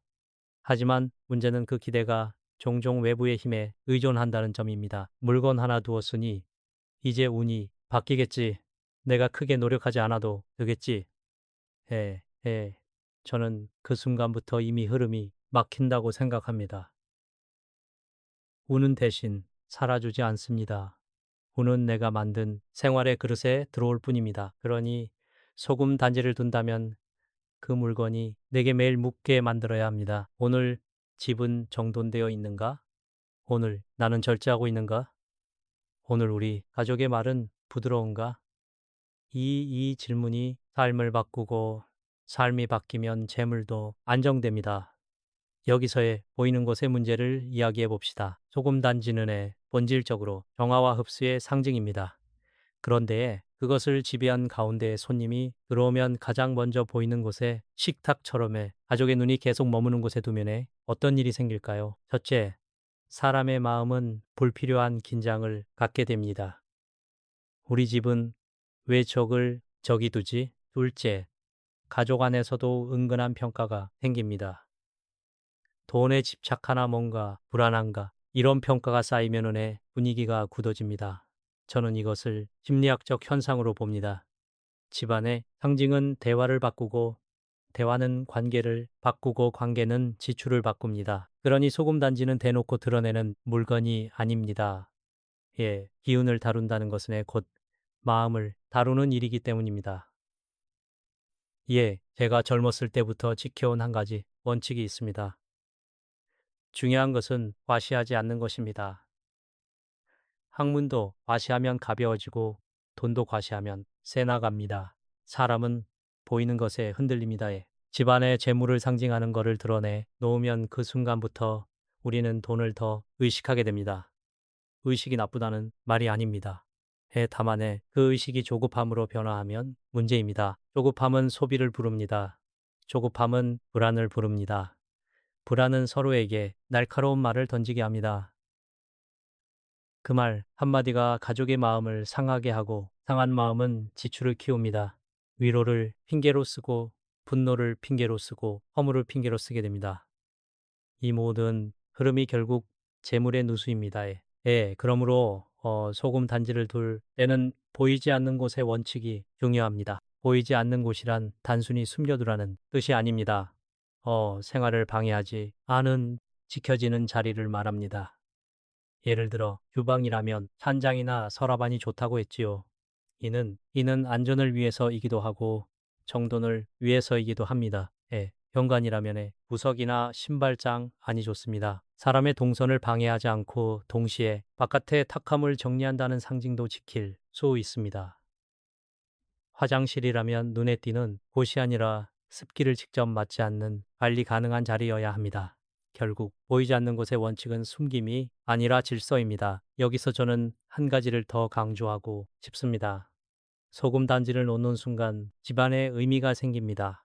하지만 문제는 그 기대가 종종 외부의 힘에 의존한다는 점입니다. 물건 하나 두었으니 이제 운이 바뀌겠지. 내가 크게 노력하지 않아도 되겠지. 에. 저는 그 순간부터 이미 흐름이 막힌다고 생각합니다. 운은 대신 살아주지 않습니다. 운은 내가 만든 생활의 그릇에 들어올 뿐입니다. 그러니 소금 단지를 둔다면 그 물건이 내게 매일 묻게 만들어야 합니다. 오늘 집은 정돈되어 있는가? 오늘 나는 절제하고 있는가? 오늘 우리 가족의 말은 부드러운가? 이 질문이 삶을 바꾸고 삶이 바뀌면 재물도 안정됩니다. 여기서의 보이는 것의 문제를 이야기해 봅시다. 소금 단지는 본질적으로 정화와 흡수의 상징입니다. 그런데 그것을 지배한 가운데 손님이 들어오면 가장 먼저 보이는 곳에 식탁처럼 가족의 눈이 계속 머무는 곳에 두면 어떤 일이 생길까요? 첫째, 사람의 마음은 불필요한 긴장을 갖게 됩니다. 우리 집은 왜 저기 두지? 둘째, 가족 안에서도 은근한 평가가 생깁니다. 돈에 집착하나 뭔가 불안한가 이런 평가가 쌓이면 분위기가 굳어집니다. 저는 이것을 심리학적 현상으로 봅니다. 집안의 상징은 대화를 바꾸고 대화는 관계를 바꾸고 관계는 지출을 바꿉니다. 그러니 소금단지는 대놓고 드러내는 물건이 아닙니다. 예, 기운을 다룬다는 것은 곧 마음을 다루는 일이기 때문입니다. 예, 제가 젊었을 때부터 지켜온 한 가지 원칙이 있습니다. 중요한 것은 과시하지 않는 것입니다. 학문도 과시하면 가벼워지고 돈도 과시하면 새 나갑니다. 사람은 보이는 것에 흔들립니다. 집안의 재물을 상징하는 것을 드러내 놓으면 그 순간부터 우리는 돈을 더 의식하게 됩니다. 의식이 나쁘다는 말이 아닙니다. 다만 그 의식이 조급함으로 변화하면 문제입니다. 조급함은 소비를 부릅니다. 조급함은 불안을 부릅니다. 불안은 서로에게 날카로운 말을 던지게 합니다. 그 말 한마디가 가족의 마음을 상하게 하고 상한 마음은 지출을 키웁니다. 위로를 핑계로 쓰고 분노를 핑계로 쓰고 허물을 핑계로 쓰게 됩니다. 이 모든 흐름이 결국 재물의 누수입니다. 그러므로 소금 단지를 둘 때는 보이지 않는 곳의 원칙이 중요합니다. 보이지 않는 곳이란 단순히 숨겨두라는 뜻이 아닙니다. 생활을 방해하지 않은 지켜지는 자리를 말합니다. 예를 들어 주방이라면 찬장이나 서랍안이 좋다고 했지요. 이는 안전을 위해서이기도 하고 정돈을 위해서이기도 합니다. 현관이라면 구석이나 신발장 안이 좋습니다. 사람의 동선을 방해하지 않고 동시에 바깥의 탁함을 정리한다는 상징도 지킬 수 있습니다. 화장실이라면 눈에 띄는 곳이 아니라 습기를 직접 맡지 않는 관리 가능한 자리여야 합니다. 결국 보이지 않는 곳의 원칙은 숨김이 아니라 질서입니다. 여기서 저는 한 가지를 더 강조하고 싶습니다. 소금 단지를 놓는 순간 집안에 의미가 생깁니다.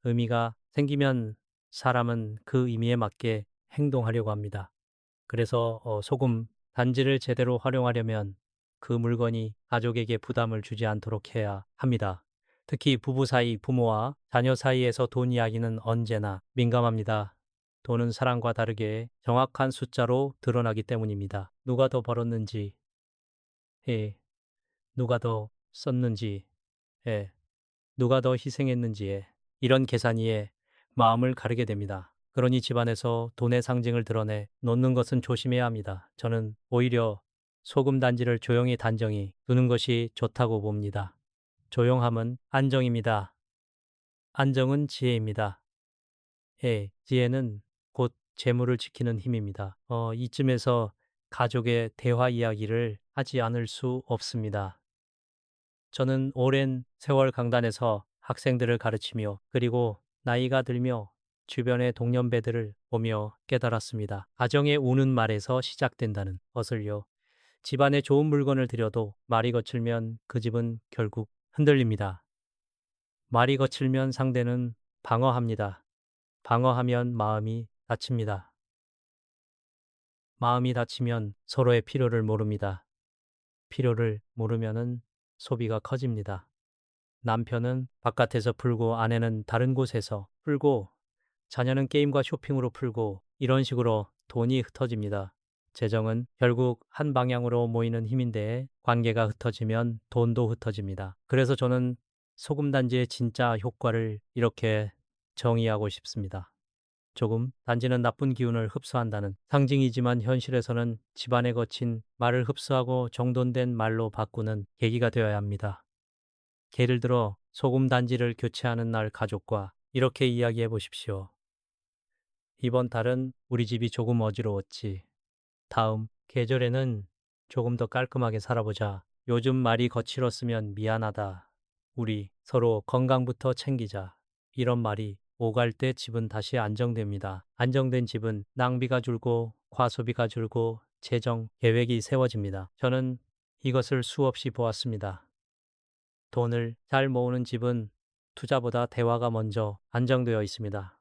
의미가 생기면 사람은 그 의미에 맞게 행동하려고 합니다. 그래서 소금 단지를 제대로 활용하려면 그 물건이 가족에게 부담을 주지 않도록 해야 합니다. 특히 부부 사이, 부모와 자녀 사이에서 돈 이야기는 언제나 민감합니다. 돈은 사랑과 다르게 정확한 숫자로 드러나기 때문입니다. 누가 더 벌었는지, 누가 더 썼는지, 누가 더 희생했는지에 이런 계산이에 마음을 가르게 됩니다. 그러니 집안에서 돈의 상징을 드러내 놓는 것은 조심해야 합니다. 저는 오히려 소금 단지를 조용히 단정히 두는 것이 좋다고 봅니다. 조용함은 안정입니다. 안정은 지혜입니다. 지혜는 곧 재물을 지키는 힘입니다. 이쯤에서 가족의 대화 이야기를 하지 않을 수 없습니다. 저는 오랜 세월 강단에서 학생들을 가르치며 그리고 나이가 들며 주변의 동년배들을 보며 깨달았습니다. 가정의 우는 말에서 시작된다는 것을요. 집안에 좋은 물건을 들여도 말이 거칠면 그 집은 결국 흔들립니다. 말이 거칠면 상대는 방어합니다. 방어하면 마음이 다칩니다. 마음이 다치면 서로의 필요를 모릅니다. 필요를 모르면은 소비가 커집니다. 남편은 바깥에서 풀고 아내는 다른 곳에서 풀고 자녀는 게임과 쇼핑으로 풀고 이런 식으로 돈이 흩어집니다. 재정은 결국 한 방향으로 모이는 힘인데 관계가 흩어지면 돈도 흩어집니다. 그래서 저는 소금단지의 진짜 효과를 이렇게 정의하고 싶습니다. 조금 단지는 나쁜 기운을 흡수한다는 상징이지만 현실에서는 집안에 거친 말을 흡수하고 정돈된 말로 바꾸는 계기가 되어야 합니다. 예를 들어 소금 단지를 교체하는 날 가족과 이렇게 이야기해 보십시오. 이번 달은 우리 집이 조금 어지러웠지. 다음 계절에는 조금 더 깔끔하게 살아보자. 요즘 말이 거칠었으면 미안하다. 우리 서로 건강부터 챙기자. 이런 말이 오갈 때 집은 다시 안정됩니다. 안정된 집은 낭비가 줄고 과소비가 줄고 재정 계획이 세워집니다. 저는 이것을 수없이 보았습니다. 돈을 잘 모으는 집은 투자보다 대화가 먼저 안정되어 있습니다.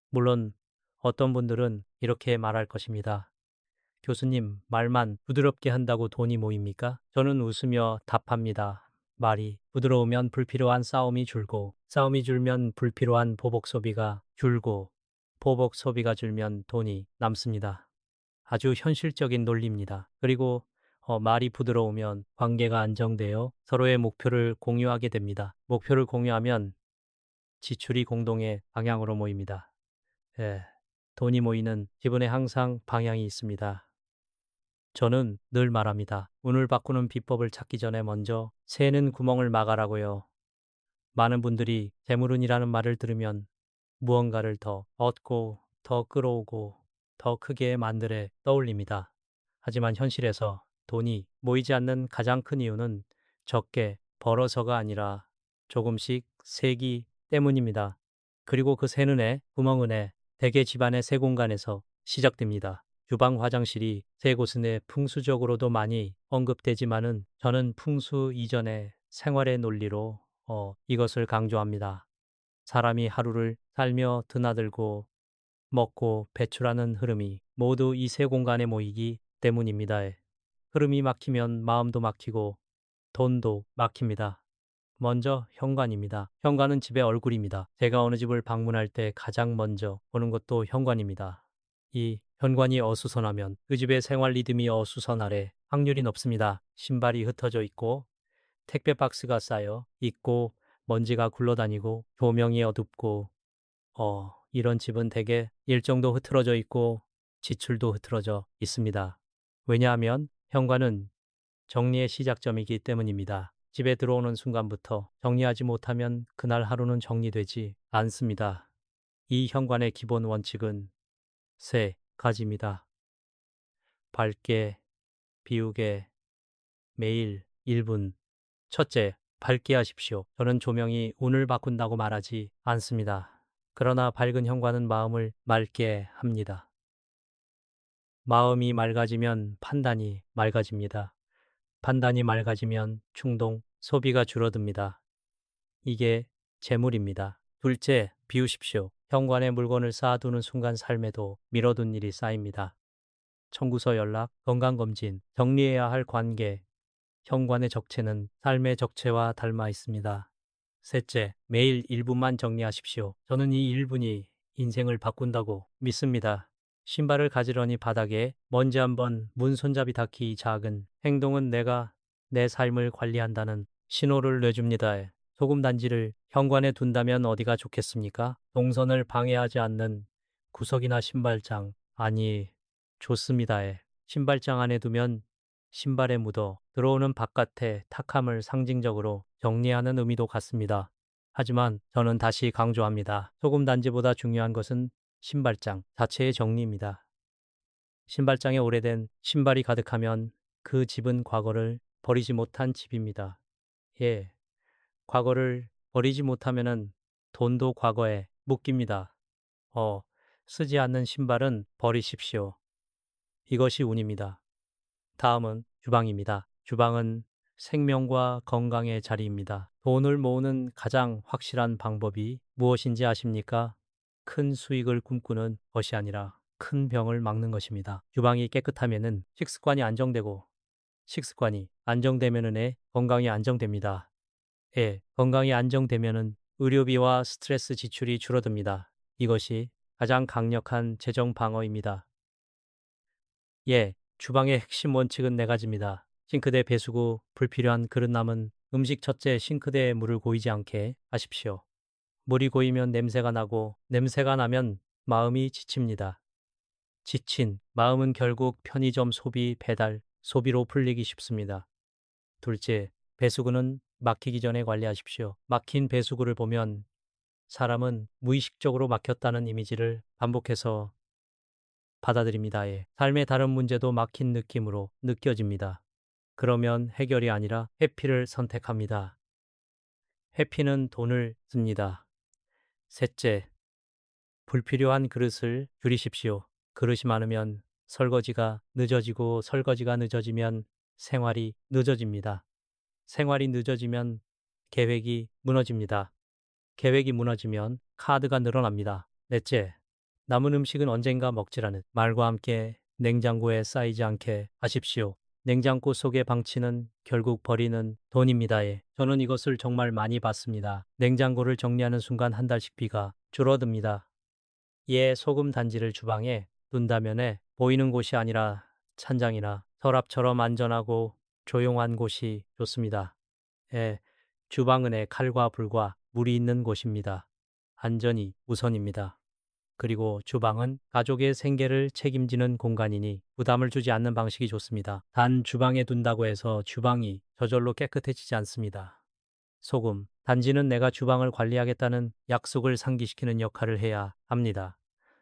물론 어떤 분들은 이렇게 말할 것입니다. 교수님, 말만 부드럽게 한다고 돈이 모입니까? 저는 웃으며 답합니다. 말이 부드러우면 불필요한 싸움이 줄고, 싸움이 줄면 불필요한 보복 소비가 줄고, 보복 소비가 줄면 돈이 남습니다. 아주 현실적인 논리입니다. 그리고 말이 부드러우면 관계가 안정되어 서로의 목표를 공유하게 됩니다. 목표를 공유하면 지출이 공동의 방향으로 모입니다. 돈이 모이는 기분에 항상 방향이 있습니다. 저는 늘 말합니다. 운을 바꾸는 비법을 찾기 전에 먼저 새는 구멍을 막아라고요. 많은 분들이 재물운이라는 말을 들으면 무언가를 더 얻고 더 끌어오고 더 크게 만들어 떠올립니다. 하지만 현실에서 돈이 모이지 않는 가장 큰 이유는 적게 벌어서가 아니라 조금씩 세기 때문입니다. 그리고 그 새는 구멍은 대개 집안의 새 공간에서 시작됩니다. 주방 화장실이 세 곳은 풍수적으로도 많이 언급되지만은 저는 풍수 이전의 생활의 논리로 이것을 강조합니다. 사람이 하루를 살며 드나들고 먹고 배출하는 흐름이 모두 이 세 공간에 모이기 때문입니다. 흐름이 막히면 마음도 막히고 돈도 막힙니다. 먼저 현관입니다. 현관은 집의 얼굴입니다. 제가 어느 집을 방문할 때 가장 먼저 보는 것도 현관입니다. 이 현관이 어수선하면 그 집의 생활 리듬이 어수선할 확률이 높습니다. 신발이 흩어져 있고 택배 박스가 쌓여 있고 먼지가 굴러다니고 조명이 어둡고 이런 집은 대개 일정도 흐트러져 있고 지출도 흐트러져 있습니다. 왜냐하면 현관은 정리의 시작점이기 때문입니다. 집에 들어오는 순간부터 정리하지 못하면 그날 하루는 정리되지 않습니다. 이 현관의 기본 원칙은 세 가지입니다. 밝게, 비우게, 매일 1분. 첫째, 밝게 하십시오. 저는 조명이 운을 바꾼다고 말하지 않습니다. 그러나 밝은 현관은 마음을 맑게 합니다. 마음이 맑아지면 판단이 맑아집니다. 판단이 맑아지면 충동, 소비가 줄어듭니다. 이게 재물입니다. 둘째, 비우십시오. 현관에 물건을 쌓아두는 순간 삶에도 미뤄둔 일이 쌓입니다. 청구서 연락, 건강검진, 정리해야 할 관계, 현관의 적체는 삶의 적체와 닮아 있습니다. 셋째, 매일 1분만 정리하십시오. 저는 이 1분이 인생을 바꾼다고 믿습니다. 신발을 가지런히 바닥에 먼지 한번 문 손잡이 닿기 작은 행동은 내가 내 삶을 관리한다는 신호를 내줍니다. 소금 단지를 현관에 둔다면 어디가 좋겠습니까? 동선을 방해하지 않는 구석이나 신발장. 아니, 좋습니다. 신발장 안에 두면 신발에 묻어 들어오는 바깥의 탁함을 상징적으로 정리하는 의미도 같습니다. 하지만 저는 다시 강조합니다. 소금 단지보다 중요한 것은 신발장 자체의 정리입니다. 신발장에 오래된 신발이 가득하면 그 집은 과거를 버리지 못한 집입니다. 예, 과거를 버리지 못하면은 돈도 과거에 묶입니다. 쓰지 않는 신발은 버리십시오. 이것이 운입니다. 다음은 주방입니다. 주방은 생명과 건강의 자리입니다. 돈을 모으는 가장 확실한 방법이 무엇인지 아십니까? 큰 수익을 꿈꾸는 것이 아니라 큰 병을 막는 것입니다. 주방이 깨끗하면은 식습관이 안정되고 식습관이 안정되면은 건강이 안정됩니다. 건강이 안정되면은 의료비와 스트레스 지출이 줄어듭니다. 이것이 가장 강력한 재정 방어입니다. 주방의 핵심 원칙은 네 가지입니다. 싱크대 배수구, 불필요한 그릇 남은 음식 첫째, 싱크대에 물을 고이지 않게 하십시오. 물이 고이면 냄새가 나고 냄새가 나면 마음이 지칩니다. 지친 마음은 결국 편의점 소비, 배달, 소비로 풀리기 쉽습니다. 둘째, 배수구는 막히기 전에 관리하십시오. 막힌 배수구를 보면 사람은 무의식적으로 막혔다는 이미지를 반복해서 받아들입니다. 삶의 다른 문제도 막힌 느낌으로 느껴집니다. 그러면 해결이 아니라 회피를 선택합니다. 회피는 돈을 씁니다. 셋째, 불필요한 그릇을 줄이십시오. 그릇이 많으면 설거지가 늦어지고 설거지가 늦어지면 생활이 늦어집니다. 생활이 늦어지면 계획이 무너집니다. 계획이 무너지면 카드가 늘어납니다. 넷째, 남은 음식은 언젠가 먹지라는 말과 함께 냉장고에 쌓이지 않게 하십시오. 냉장고 속의 방치는 결국 버리는 돈입니다. 저는 이것을 정말 많이 봤습니다. 냉장고를 정리하는 순간 한 달씩 비가 줄어듭니다. 소금 단지를 주방에 둔다면 보이는 곳이 아니라 찬장이나 서랍처럼 안전하고 조용한 곳이 좋습니다. 주방은 칼과 불과 물이 있는 곳입니다. 안전이 우선입니다. 그리고 주방은 가족의 생계를 책임지는 공간이니 부담을 주지 않는 방식이 좋습니다. 단 주방에 둔다고 해서 주방이 저절로 깨끗해지지 않습니다. 소금, 단지는 내가 주방을 관리하겠다는 약속을 상기시키는 역할을 해야 합니다.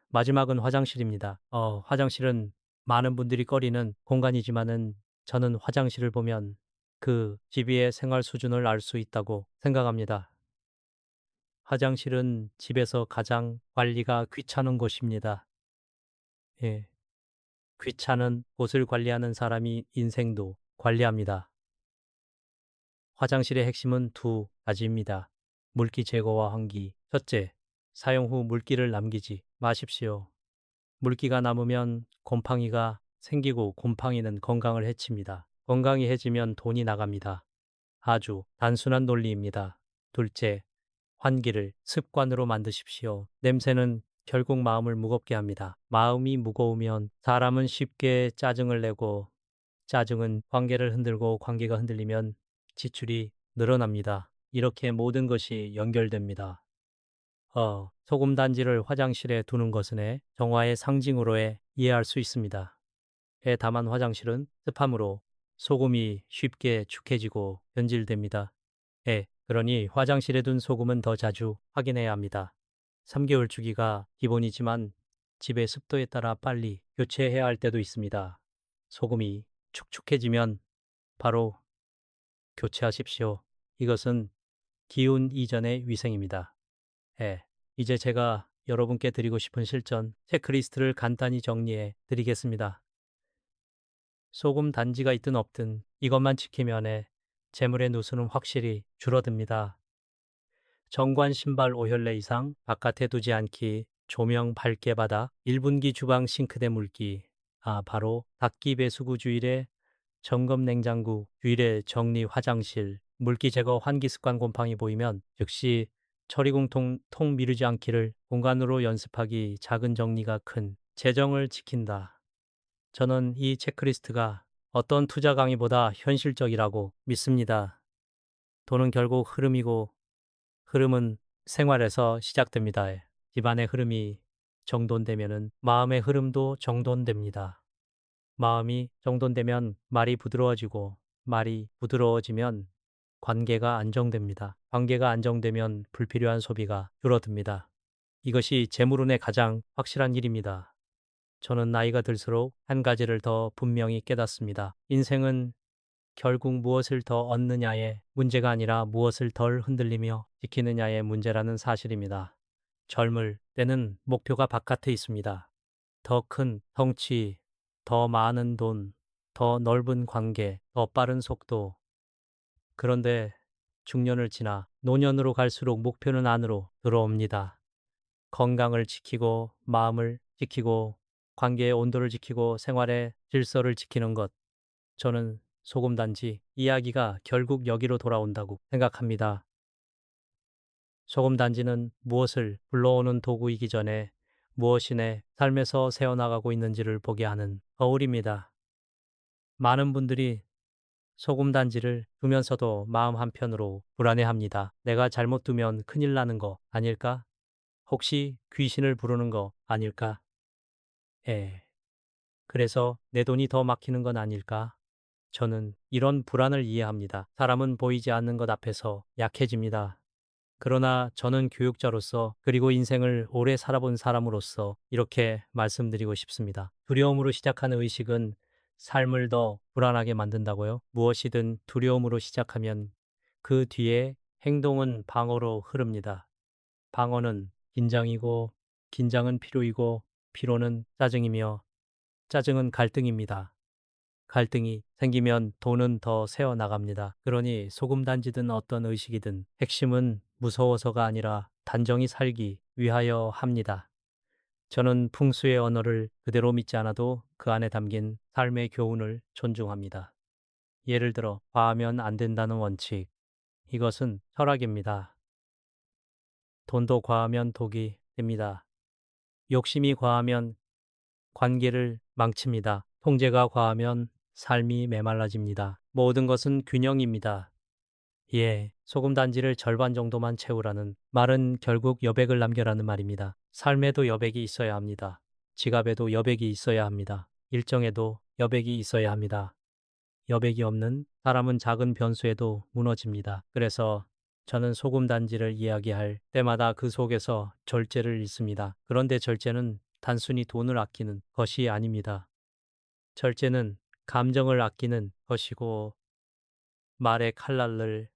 마지막은 화장실입니다. 화장실은 많은 분들이 꺼리는 공간이지만은 저는 화장실을 보면 그 집의 생활 수준을 알 수 있다고 생각합니다. 화장실은 집에서 가장 관리가 귀찮은 곳입니다. 예, 귀찮은 곳을 관리하는 사람이 인생도 관리합니다. 화장실의 핵심은 두 가지입니다. 물기 제거와 환기. 첫째, 사용 후 물기를 남기지 마십시오. 물기가 남으면 곰팡이가 생기고 곰팡이는 건강을 해칩니다. 건강이 해지면 돈이 나갑니다. 아주 단순한 논리입니다. 둘째, 환기를 습관으로 만드십시오. 냄새는 결국 마음을 무겁게 합니다. 마음이 무거우면 사람은 쉽게 짜증을 내고 짜증은 관계를 흔들고 관계가 흔들리면 지출이 늘어납니다. 이렇게 모든 것이 연결됩니다. 소금 단지를 화장실에 두는 것은 정화의 상징으로 이해할 수 있습니다. 다만 화장실은 습함으로 소금이 쉽게 축해지고 변질됩니다. 그러니 화장실에 둔 소금은 더 자주 확인해야 합니다. 3개월 주기가 기본이지만 집의 습도에 따라 빨리 교체해야 할 때도 있습니다. 소금이 축축해지면 바로 교체하십시오. 이것은 기운 이전의 위생입니다. 이제 제가 여러분께 드리고 싶은 실전 체크리스트를 간단히 정리해 드리겠습니다. 소금 단지가 있든 없든 이것만 지키면 재물의 누수는 확실히 줄어듭니다. 정관 신발 5혈레 이상 바깥에 두지 않기, 조명 밝게 받아 1분기 주방 싱크대 물기, 바로 닦기 배수구 주일에 점검 냉장고, 주일에 정리 화장실, 물기 제거 환기 습관 곰팡이 보이면 즉시 처리공통 통 미루지 않기를 공간으로 연습하기 작은 정리가 큰 재정을 지킨다. 저는 이 체크리스트가 어떤 투자 강의보다 현실적이라고 믿습니다. 돈은 결국 흐름이고 흐름은 생활에서 시작됩니다. 집안의 흐름이 정돈되면은 마음의 흐름도 정돈됩니다. 마음이 정돈되면 말이 부드러워지고 말이 부드러워지면 관계가 안정됩니다. 관계가 안정되면 불필요한 소비가 줄어듭니다. 이것이 재물운의 가장 확실한 일입니다. 저는 나이가 들수록 한 가지를 더 분명히 깨닫습니다. 인생은 결국 무엇을 더 얻느냐의 문제가 아니라 무엇을 덜 흔들리며 지키느냐의 문제라는 사실입니다. 젊을 때는 목표가 바깥에 있습니다. 더 큰 덩치, 더 많은 돈, 더 넓은 관계, 더 빠른 속도. 그런데 중년을 지나 노년으로 갈수록 목표는 안으로 들어옵니다. 건강을 지키고 마음을 지키고 관계의 온도를 지키고 생활의 질서를 지키는 것. 저는 소금단지 이야기가 결국 여기로 돌아온다고 생각합니다. 소금단지는 무엇을 불러오는 도구이기 전에 무엇이 내 삶에서 새어나가고 있는지를 보게 하는 거울입니다. 많은 분들이 소금단지를 두면서도 마음 한편으로 불안해합니다. 내가 잘못 두면 큰일 나는 거 아닐까? 혹시 귀신을 부르는 거 아닐까? 에. 그래서 내 돈이 더 막히는 건 아닐까? 저는 이런 불안을 이해합니다. 사람은 보이지 않는 것 앞에서 약해집니다. 그러나 저는 교육자로서 그리고 인생을 오래 살아본 사람으로서 이렇게 말씀드리고 싶습니다. 두려움으로 시작하는 의식은 삶을 더 불안하게 만든다고요? 무엇이든 두려움으로 시작하면 그 뒤에 행동은 방어로 흐릅니다. 방어는 긴장이고, 긴장은 피로이고, 피로는 짜증이며, 짜증은 갈등입니다. 갈등이 생기면 돈은 더 새어 나갑니다. 그러니 소금단지든 어떤 의식이든 핵심은 무서워서가 아니라 단정히 살기 위하여 합니다. 저는 풍수의 언어를 그대로 믿지 않아도 그 안에 담긴 삶의 교훈을 존중합니다. 예를 들어 과하면 안 된다는 원칙. 이것은 철학입니다. 돈도 과하면 독이 됩니다. 욕심이 과하면 관계를 망칩니다. 통제가 과하면 삶이 메말라집니다. 모든 것은 균형입니다. 예, 소금 단지를 절반 정도만 채우라는 말은 결국 여백을 남겨라는 말입니다. 삶에도 여백이 있어야 합니다. 지갑에도 여백이 있어야 합니다. 일정에도 여백이 있어야 합니다. 여백이 없는 사람은 작은 변수에도 무너집니다. 그래서 저는 소금 단지를 이야기할 때마다 그 속에서 절제를 읽습니다. 그런데 절제는 단순히 돈을 아끼는 것이 아닙니다. 절제는 감정을 아끼는 것이고 말의 칼날을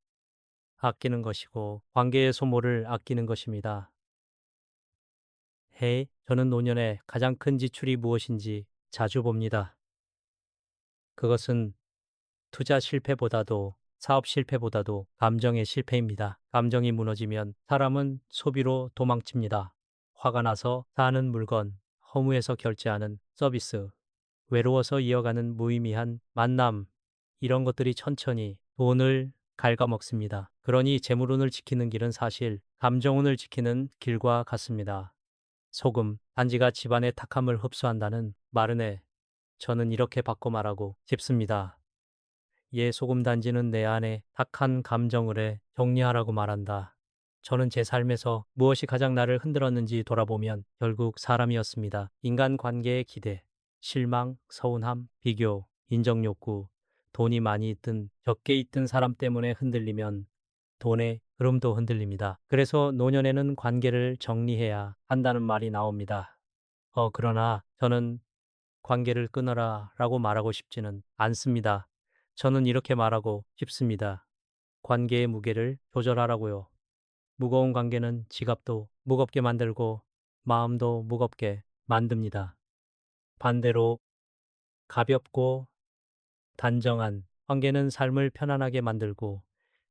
아끼는 것이고 관계의 소모를 아끼는 것입니다. 헤이, 저는 노년의 가장 큰 지출이 무엇인지 자주 봅니다. 그것은 투자 실패보다도 사업 실패보다도 감정의 실패입니다. 감정이 무너지면 사람은 소비로 도망칩니다. 화가 나서 사는 물건, 허무해서 결제하는 서비스, 외로워서 이어가는 무의미한 만남, 이런 것들이 천천히 돈을 갉아먹습니다. 그러니 재물운을 지키는 길은 사실 감정운을 지키는 길과 같습니다. 소금, 단지가 집안의 탁함을 흡수한다는 말은에 저는 이렇게 바꿔 말하고 싶습니다. 소금 단지는 내 안에 탁한 감정을 정리하라고 말한다. 저는 제 삶에서 무엇이 가장 나를 흔들었는지 돌아보면 결국 사람이었습니다. 인간관계의 기대, 실망, 서운함, 비교, 인정욕구, 돈이 많이 있든 적게 있든 사람 때문에 흔들리면 돈의 흐름도 흔들립니다. 그래서 노년에는 관계를 정리해야 한다는 말이 나옵니다. 그러나 저는 관계를 끊어라 라고 말하고 싶지는 않습니다. 저는 이렇게 말하고 싶습니다. 관계의 무게를 조절하라고요. 무거운 관계는 지갑도 무겁게 만들고 마음도 무겁게 만듭니다. 반대로 가볍고 단정한 관계는 삶을 편안하게 만들고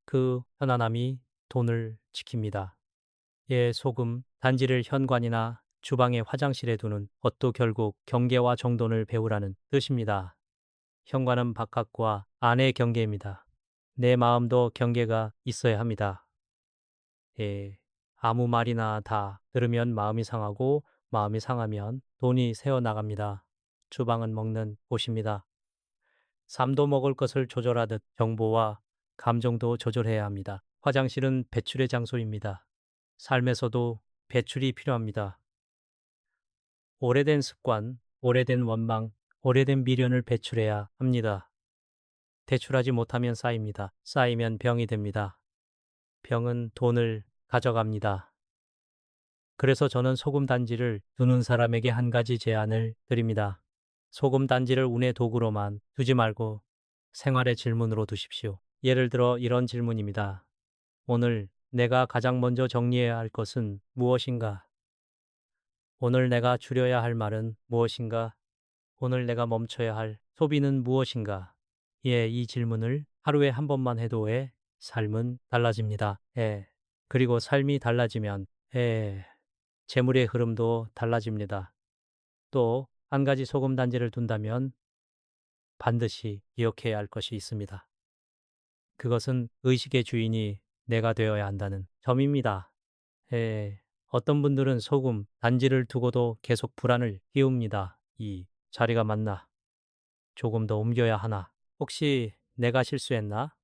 그 편안함이 돈을 지킵니다. 소금, 단지를 현관이나 주방의 화장실에 두는 것도 결국 경계와 정돈을 배우라는 뜻입니다. 현관은 바깥과 안의 경계입니다. 내 마음도 경계가 있어야 합니다. 아무 말이나 다 들으면 마음이 상하고 마음이 상하면 돈이 새어나갑니다. 주방은 먹는 곳입니다. 삶도 먹을 것을 조절하듯 정보와 감정도 조절해야 합니다. 화장실은 배출의 장소입니다. 삶에서도 배출이 필요합니다. 오래된 습관, 오래된 원망, 오래된 미련을 배출해야 합니다. 대출하지 못하면 쌓입니다. 쌓이면 병이 됩니다. 병은 돈을 가져갑니다. 그래서 저는 소금 단지를 두는 사람에게 한 가지 제안을 드립니다. 소금 단지를 운의 도구로만 두지 말고 생활의 질문으로 두십시오. 예를 들어 이런 질문입니다. 오늘 내가 가장 먼저 정리해야 할 것은 무엇인가? 오늘 내가 줄여야 할 말은 무엇인가? 오늘 내가 멈춰야 할 소비는 무엇인가? 예, 이 질문을 하루에 한 번만 해도 왜 삶은 달라집니다. 예. 그리고 삶이 달라지면 재물의 흐름도 달라집니다. 또 한 가지 소금 단지를 둔다면 반드시 기억해야 할 것이 있습니다. 그것은 의식의 주인이 내가 되어야 한다는 점입니다. 어떤 분들은 소금 단지를 두고도 계속 불안을 띄웁니다. 이 자리가 맞나? 조금 더 옮겨야 하나? 혹시 내가 실수했나?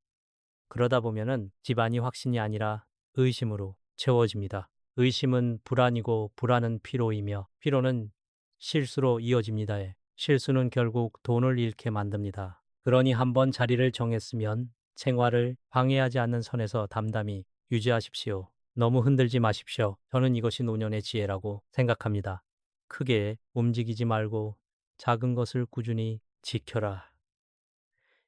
그러다 보면은 집안이 확신이 아니라 의심으로 채워집니다. 의심은 불안이고 불안은 피로이며 피로는 실수로 이어집니다. 실수는 결국 돈을 잃게 만듭니다. 그러니 한번 자리를 정했으면 생활을 방해하지 않는 선에서 담담히 유지하십시오. 너무 흔들지 마십시오. 저는 이것이 노년의 지혜라고 생각합니다. 크게 움직이지 말고 작은 것을 꾸준히 지켜라.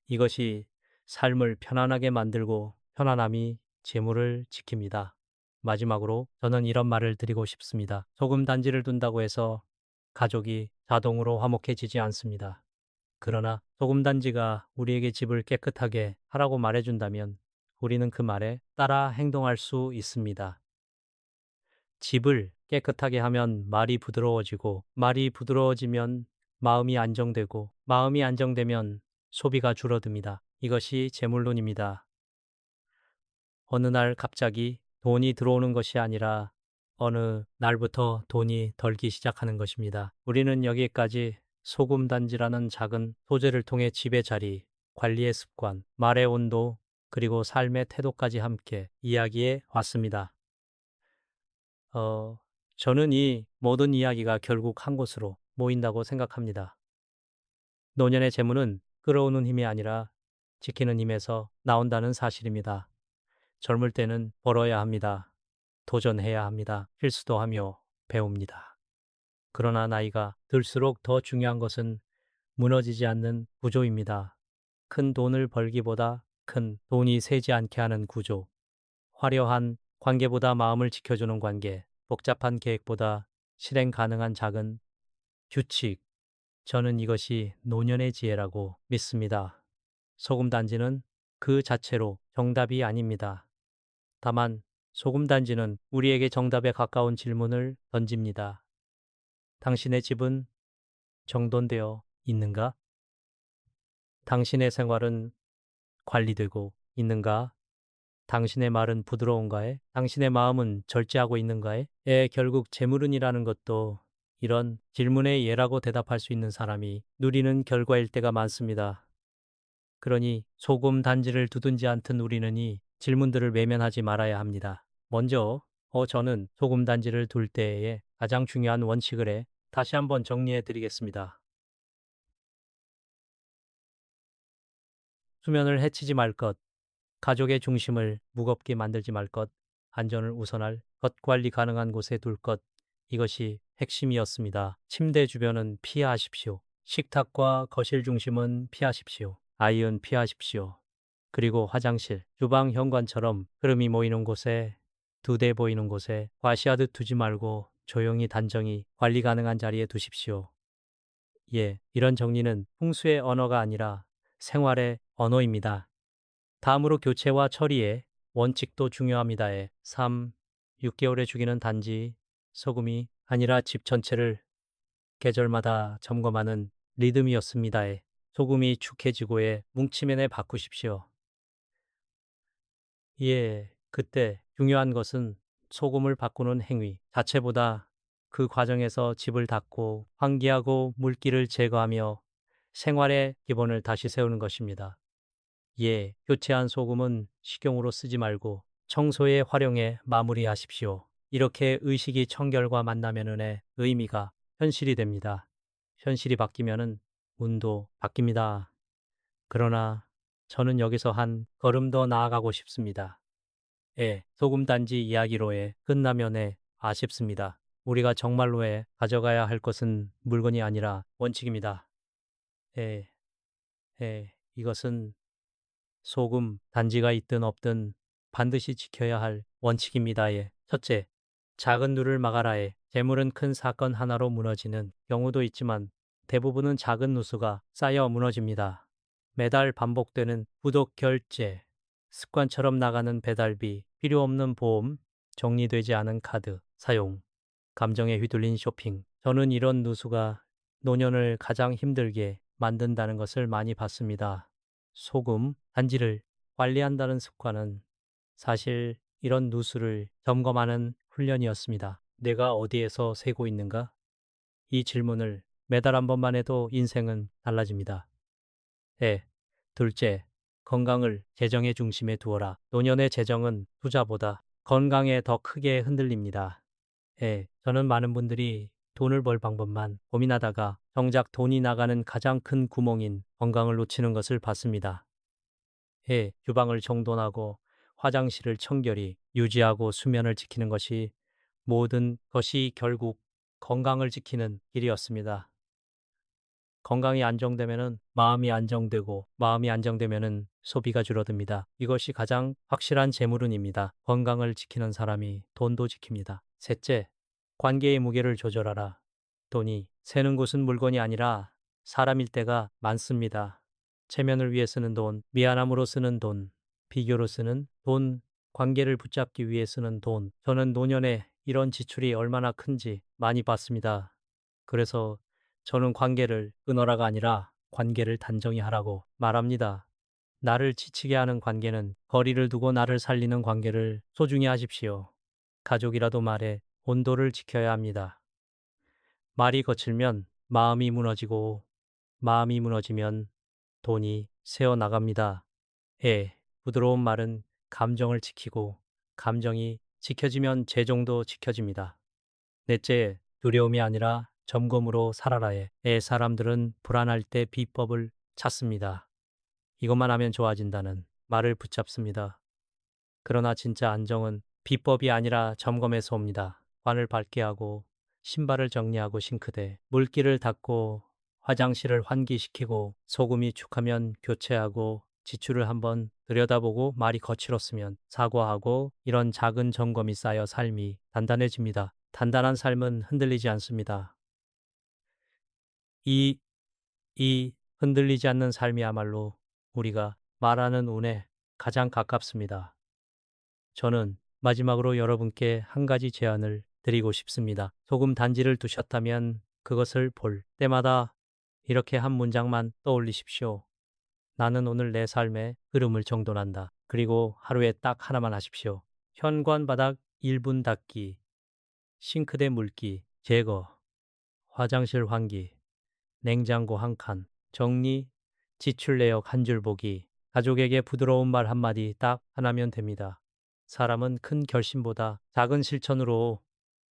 이것이 삶을 편안하게 만들고 편안함이 재물을 지킵니다. 마지막으로 저는 이런 말을 드리고 싶습니다. 소금 단지를 둔다고 해서 가족이 자동으로 화목해지지 않습니다. 그러나 소금 단지가 우리에게 집을 깨끗하게 하라고 말해준다면 우리는 그 말에 따라 행동할 수 있습니다. 집을 깨끗하게 하면 말이 부드러워지고 말이 부드러워지면 마음이 안정되고 마음이 안정되면 소비가 줄어듭니다. 이것이 재물론입니다. 어느 날 갑자기 돈이 들어오는 것이 아니라 어느 날부터 돈이 덜기 시작하는 것입니다. 우리는 여기까지 소금 단지라는 작은 소재를 통해 집의 자리, 관리의 습관, 말의 온도, 그리고 삶의 태도까지 함께 이야기해 왔습니다. 저는 이 모든 이야기가 결국 한 곳으로 모인다고 생각합니다. 노년의 재물은 끌어오는 힘이 아니라 지키는 힘에서 나온다는 사실입니다. 젊을 때는 벌어야 합니다. 도전해야 합니다. 필수도 하며 배웁니다. 그러나 나이가 들수록 더 중요한 것은 무너지지 않는 구조입니다. 큰 돈을 벌기보다 큰 돈이 새지 않게 하는 구조. 화려한 관계보다 마음을 지켜주는 관계. 복잡한 계획보다 실행 가능한 작은 규칙. 저는 이것이 노년의 지혜라고 믿습니다. 소금 단지는 그 자체로 정답이 아닙니다. 다만 소금 단지는 우리에게 정답에 가까운 질문을 던집니다. 당신의 집은 정돈되어 있는가? 당신의 생활은 관리되고 있는가? 당신의 말은 부드러운가에? 당신의 마음은 절제하고 있는가에? 결국 재물운이라는 것도 이런 질문에 예라고 대답할 수 있는 사람이 누리는 결과일 때가 많습니다. 그러니 소금 단지를 두든지 않든 우리는 이 질문들을 외면하지 말아야 합니다. 먼저 저는 소금 단지를 둘 때의 가장 중요한 원칙을 다시 한번 정리해 드리겠습니다. 수면을 해치지 말 것, 가족의 중심을 무겁게 만들지 말 것, 안전을 우선할 것, 관리 가능한 곳에 둘 것, 이것이 핵심이었습니다. 침대 주변은 피하십시오. 식탁과 거실 중심은 피하십시오. 아이은 피하십시오. 그리고 화장실, 주방, 현관처럼 흐름이 모이는 곳에, 두 대 보이는 곳에 과시하듯 두지 말고 조용히 단정히 관리 가능한 자리에 두십시오. 이런 정리는 풍수의 언어가 아니라 생활의 언어입니다. 다음으로 교체와 처리의 원칙도 중요합니다. 3. 6개월에 주기는 단지 소금이 아니라 집 전체를 계절마다 점검하는 리듬이었습니다. 소금이 축해지고에 뭉치면에 바꾸십시오. 그때 중요한 것은 소금을 바꾸는 행위 자체보다 그 과정에서 집을 닦고 환기하고 물기를 제거하며 생활의 기본을 다시 세우는 것입니다. 교체한 소금은 식용으로 쓰지 말고 청소에 활용해 마무리하십시오. 이렇게 의식이 청결과 만나면은 의미가 현실이 됩니다. 현실이 바뀌면은 운도 바뀝니다. 그러나 저는 여기서 한 걸음 더 나아가고 싶습니다. 소금 단지 이야기로에 끝나면에 아쉽습니다. 우리가 정말로에 가져가야 할 것은 물건이 아니라 원칙입니다. 예, 이것은 소금 단지가 있든 없든 반드시 지켜야 할 원칙입니다. 첫째, 작은 누를 막아라에 재물은 큰 사건 하나로 무너지는 경우도 있지만 대부분은 작은 누수가 쌓여 무너집니다. 매달 반복되는 구독 결제, 습관처럼 나가는 배달비, 필요 없는 보험, 정리되지 않은 카드 사용, 감정에 휘둘린 쇼핑. 저는 이런 누수가 노년을 가장 힘들게 만든다는 것을 많이 봤습니다. 소금, 단지를 관리한다는 습관은 사실 이런 누수를 점검하는 훈련이었습니다. 내가 어디에서 세고 있는가? 이 질문을 매달 한 번만 해도 인생은 달라집니다. 둘째, 건강을 재정의 중심에 두어라. 노년의 재정은 투자보다 건강에 더 크게 흔들립니다. 저는 많은 분들이 돈을 벌 방법만 고민하다가 정작 돈이 나가는 가장 큰 구멍인 건강을 놓치는 것을 봤습니다. 주방을 정돈하고 화장실을 청결히 유지하고 수면을 지키는 것이 모든 것이 결국 건강을 지키는 길이었습니다. 건강이 안정되면은 마음이 안정되고 마음이 안정되면은 소비가 줄어듭니다. 이것이 가장 확실한 재물운입니다. 건강을 지키는 사람이 돈도 지킵니다. 셋째, 관계의 무게를 조절하라. 돈이 새는 곳은 물건이 아니라 사람일 때가 많습니다. 체면을 위해 쓰는 돈, 미안함으로 쓰는 돈, 비교로 쓰는 돈, 관계를 붙잡기 위해 쓰는 돈. 저는 노년에 이런 지출이 얼마나 큰지 많이 봤습니다. 그래서 저는 관계를 끊어라가 아니라 관계를 단정히 하라고 말합니다. 나를 지치게 하는 관계는 거리를 두고 나를 살리는 관계를 소중히 하십시오. 가족이라도 말에 온도를 지켜야 합니다. 말이 거칠면 마음이 무너지고 마음이 무너지면 돈이 새어나갑니다. 부드러운 말은 감정을 지키고 감정이 지켜지면 재정도 지켜집니다. 넷째, 두려움이 아니라 점검으로 살아라에 사람들은 불안할 때 비법을 찾습니다. 이것만 하면 좋아진다는 말을 붙잡습니다. 그러나 진짜 안정은 비법이 아니라 점검에서 옵니다. 관을 밝게 하고 신발을 정리하고 싱크대, 물기를 닦고 화장실을 환기시키고 소금이 축하면 교체하고 지출을 한번 들여다보고 말이 거칠었으면 사과하고 이런 작은 점검이 쌓여 삶이 단단해집니다. 단단한 삶은 흔들리지 않습니다. 이 흔들리지 않는 삶이야말로 우리가 말하는 운에 가장 가깝습니다. 저는 마지막으로 여러분께 한 가지 제안을 드리고 싶습니다. 소금 단지를 두셨다면 그것을 볼 때마다 이렇게 한 문장만 떠올리십시오. 나는 오늘 내 삶의 흐름을 정돈한다. 그리고 하루에 딱 하나만 하십시오. 현관 바닥 1분 닦기, 싱크대 물기 제거, 화장실 환기, 냉장고 한 칸, 정리, 지출 내역 한 줄 보기, 가족에게 부드러운 말 한마디 딱 하나면 됩니다. 사람은 큰 결심보다 작은 실천으로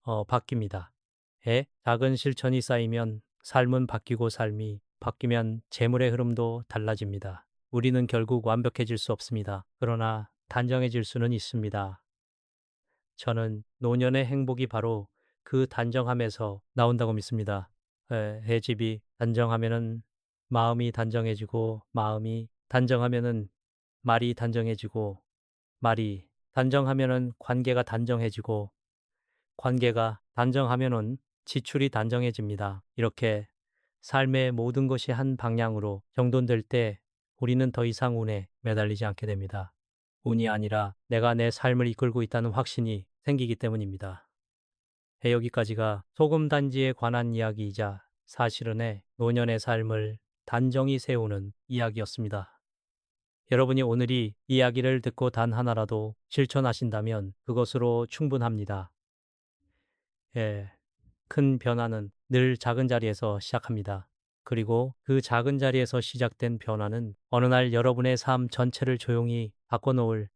바뀝니다. 작은 실천이 쌓이면 삶은 바뀌고 삶이 바뀌면 재물의 흐름도 달라집니다. 우리는 결국 완벽해질 수 없습니다. 그러나 단정해질 수는 있습니다. 저는 노년의 행복이 바로 그 단정함에서 나온다고 믿습니다. 집이 단정하면은 마음이 단정해지고 마음이 단정하면은 말이 단정해지고 말이 단정하면은 관계가 단정해지고 관계가 단정하면은 지출이 단정해집니다. 이렇게 삶의 모든 것이 한 방향으로 정돈될 때 우리는 더 이상 운에 매달리지 않게 됩니다. 운이 아니라 내가 내 삶을 이끌고 있다는 확신이 생기기 때문입니다. 여기까지가 소금단지에 관한 이야기이자 사실은의 노년의 삶을 단정히 세우는 이야기였습니다. 여러분이 오늘 이 이야기를 듣고 단 하나라도 실천하신다면 그것으로 충분합니다. 큰 변화는 늘 작은 자리에서 시작합니다. 그리고 그 작은 자리에서 시작된 변화는 어느 날 여러분의 삶 전체를 조용히 바꿔놓을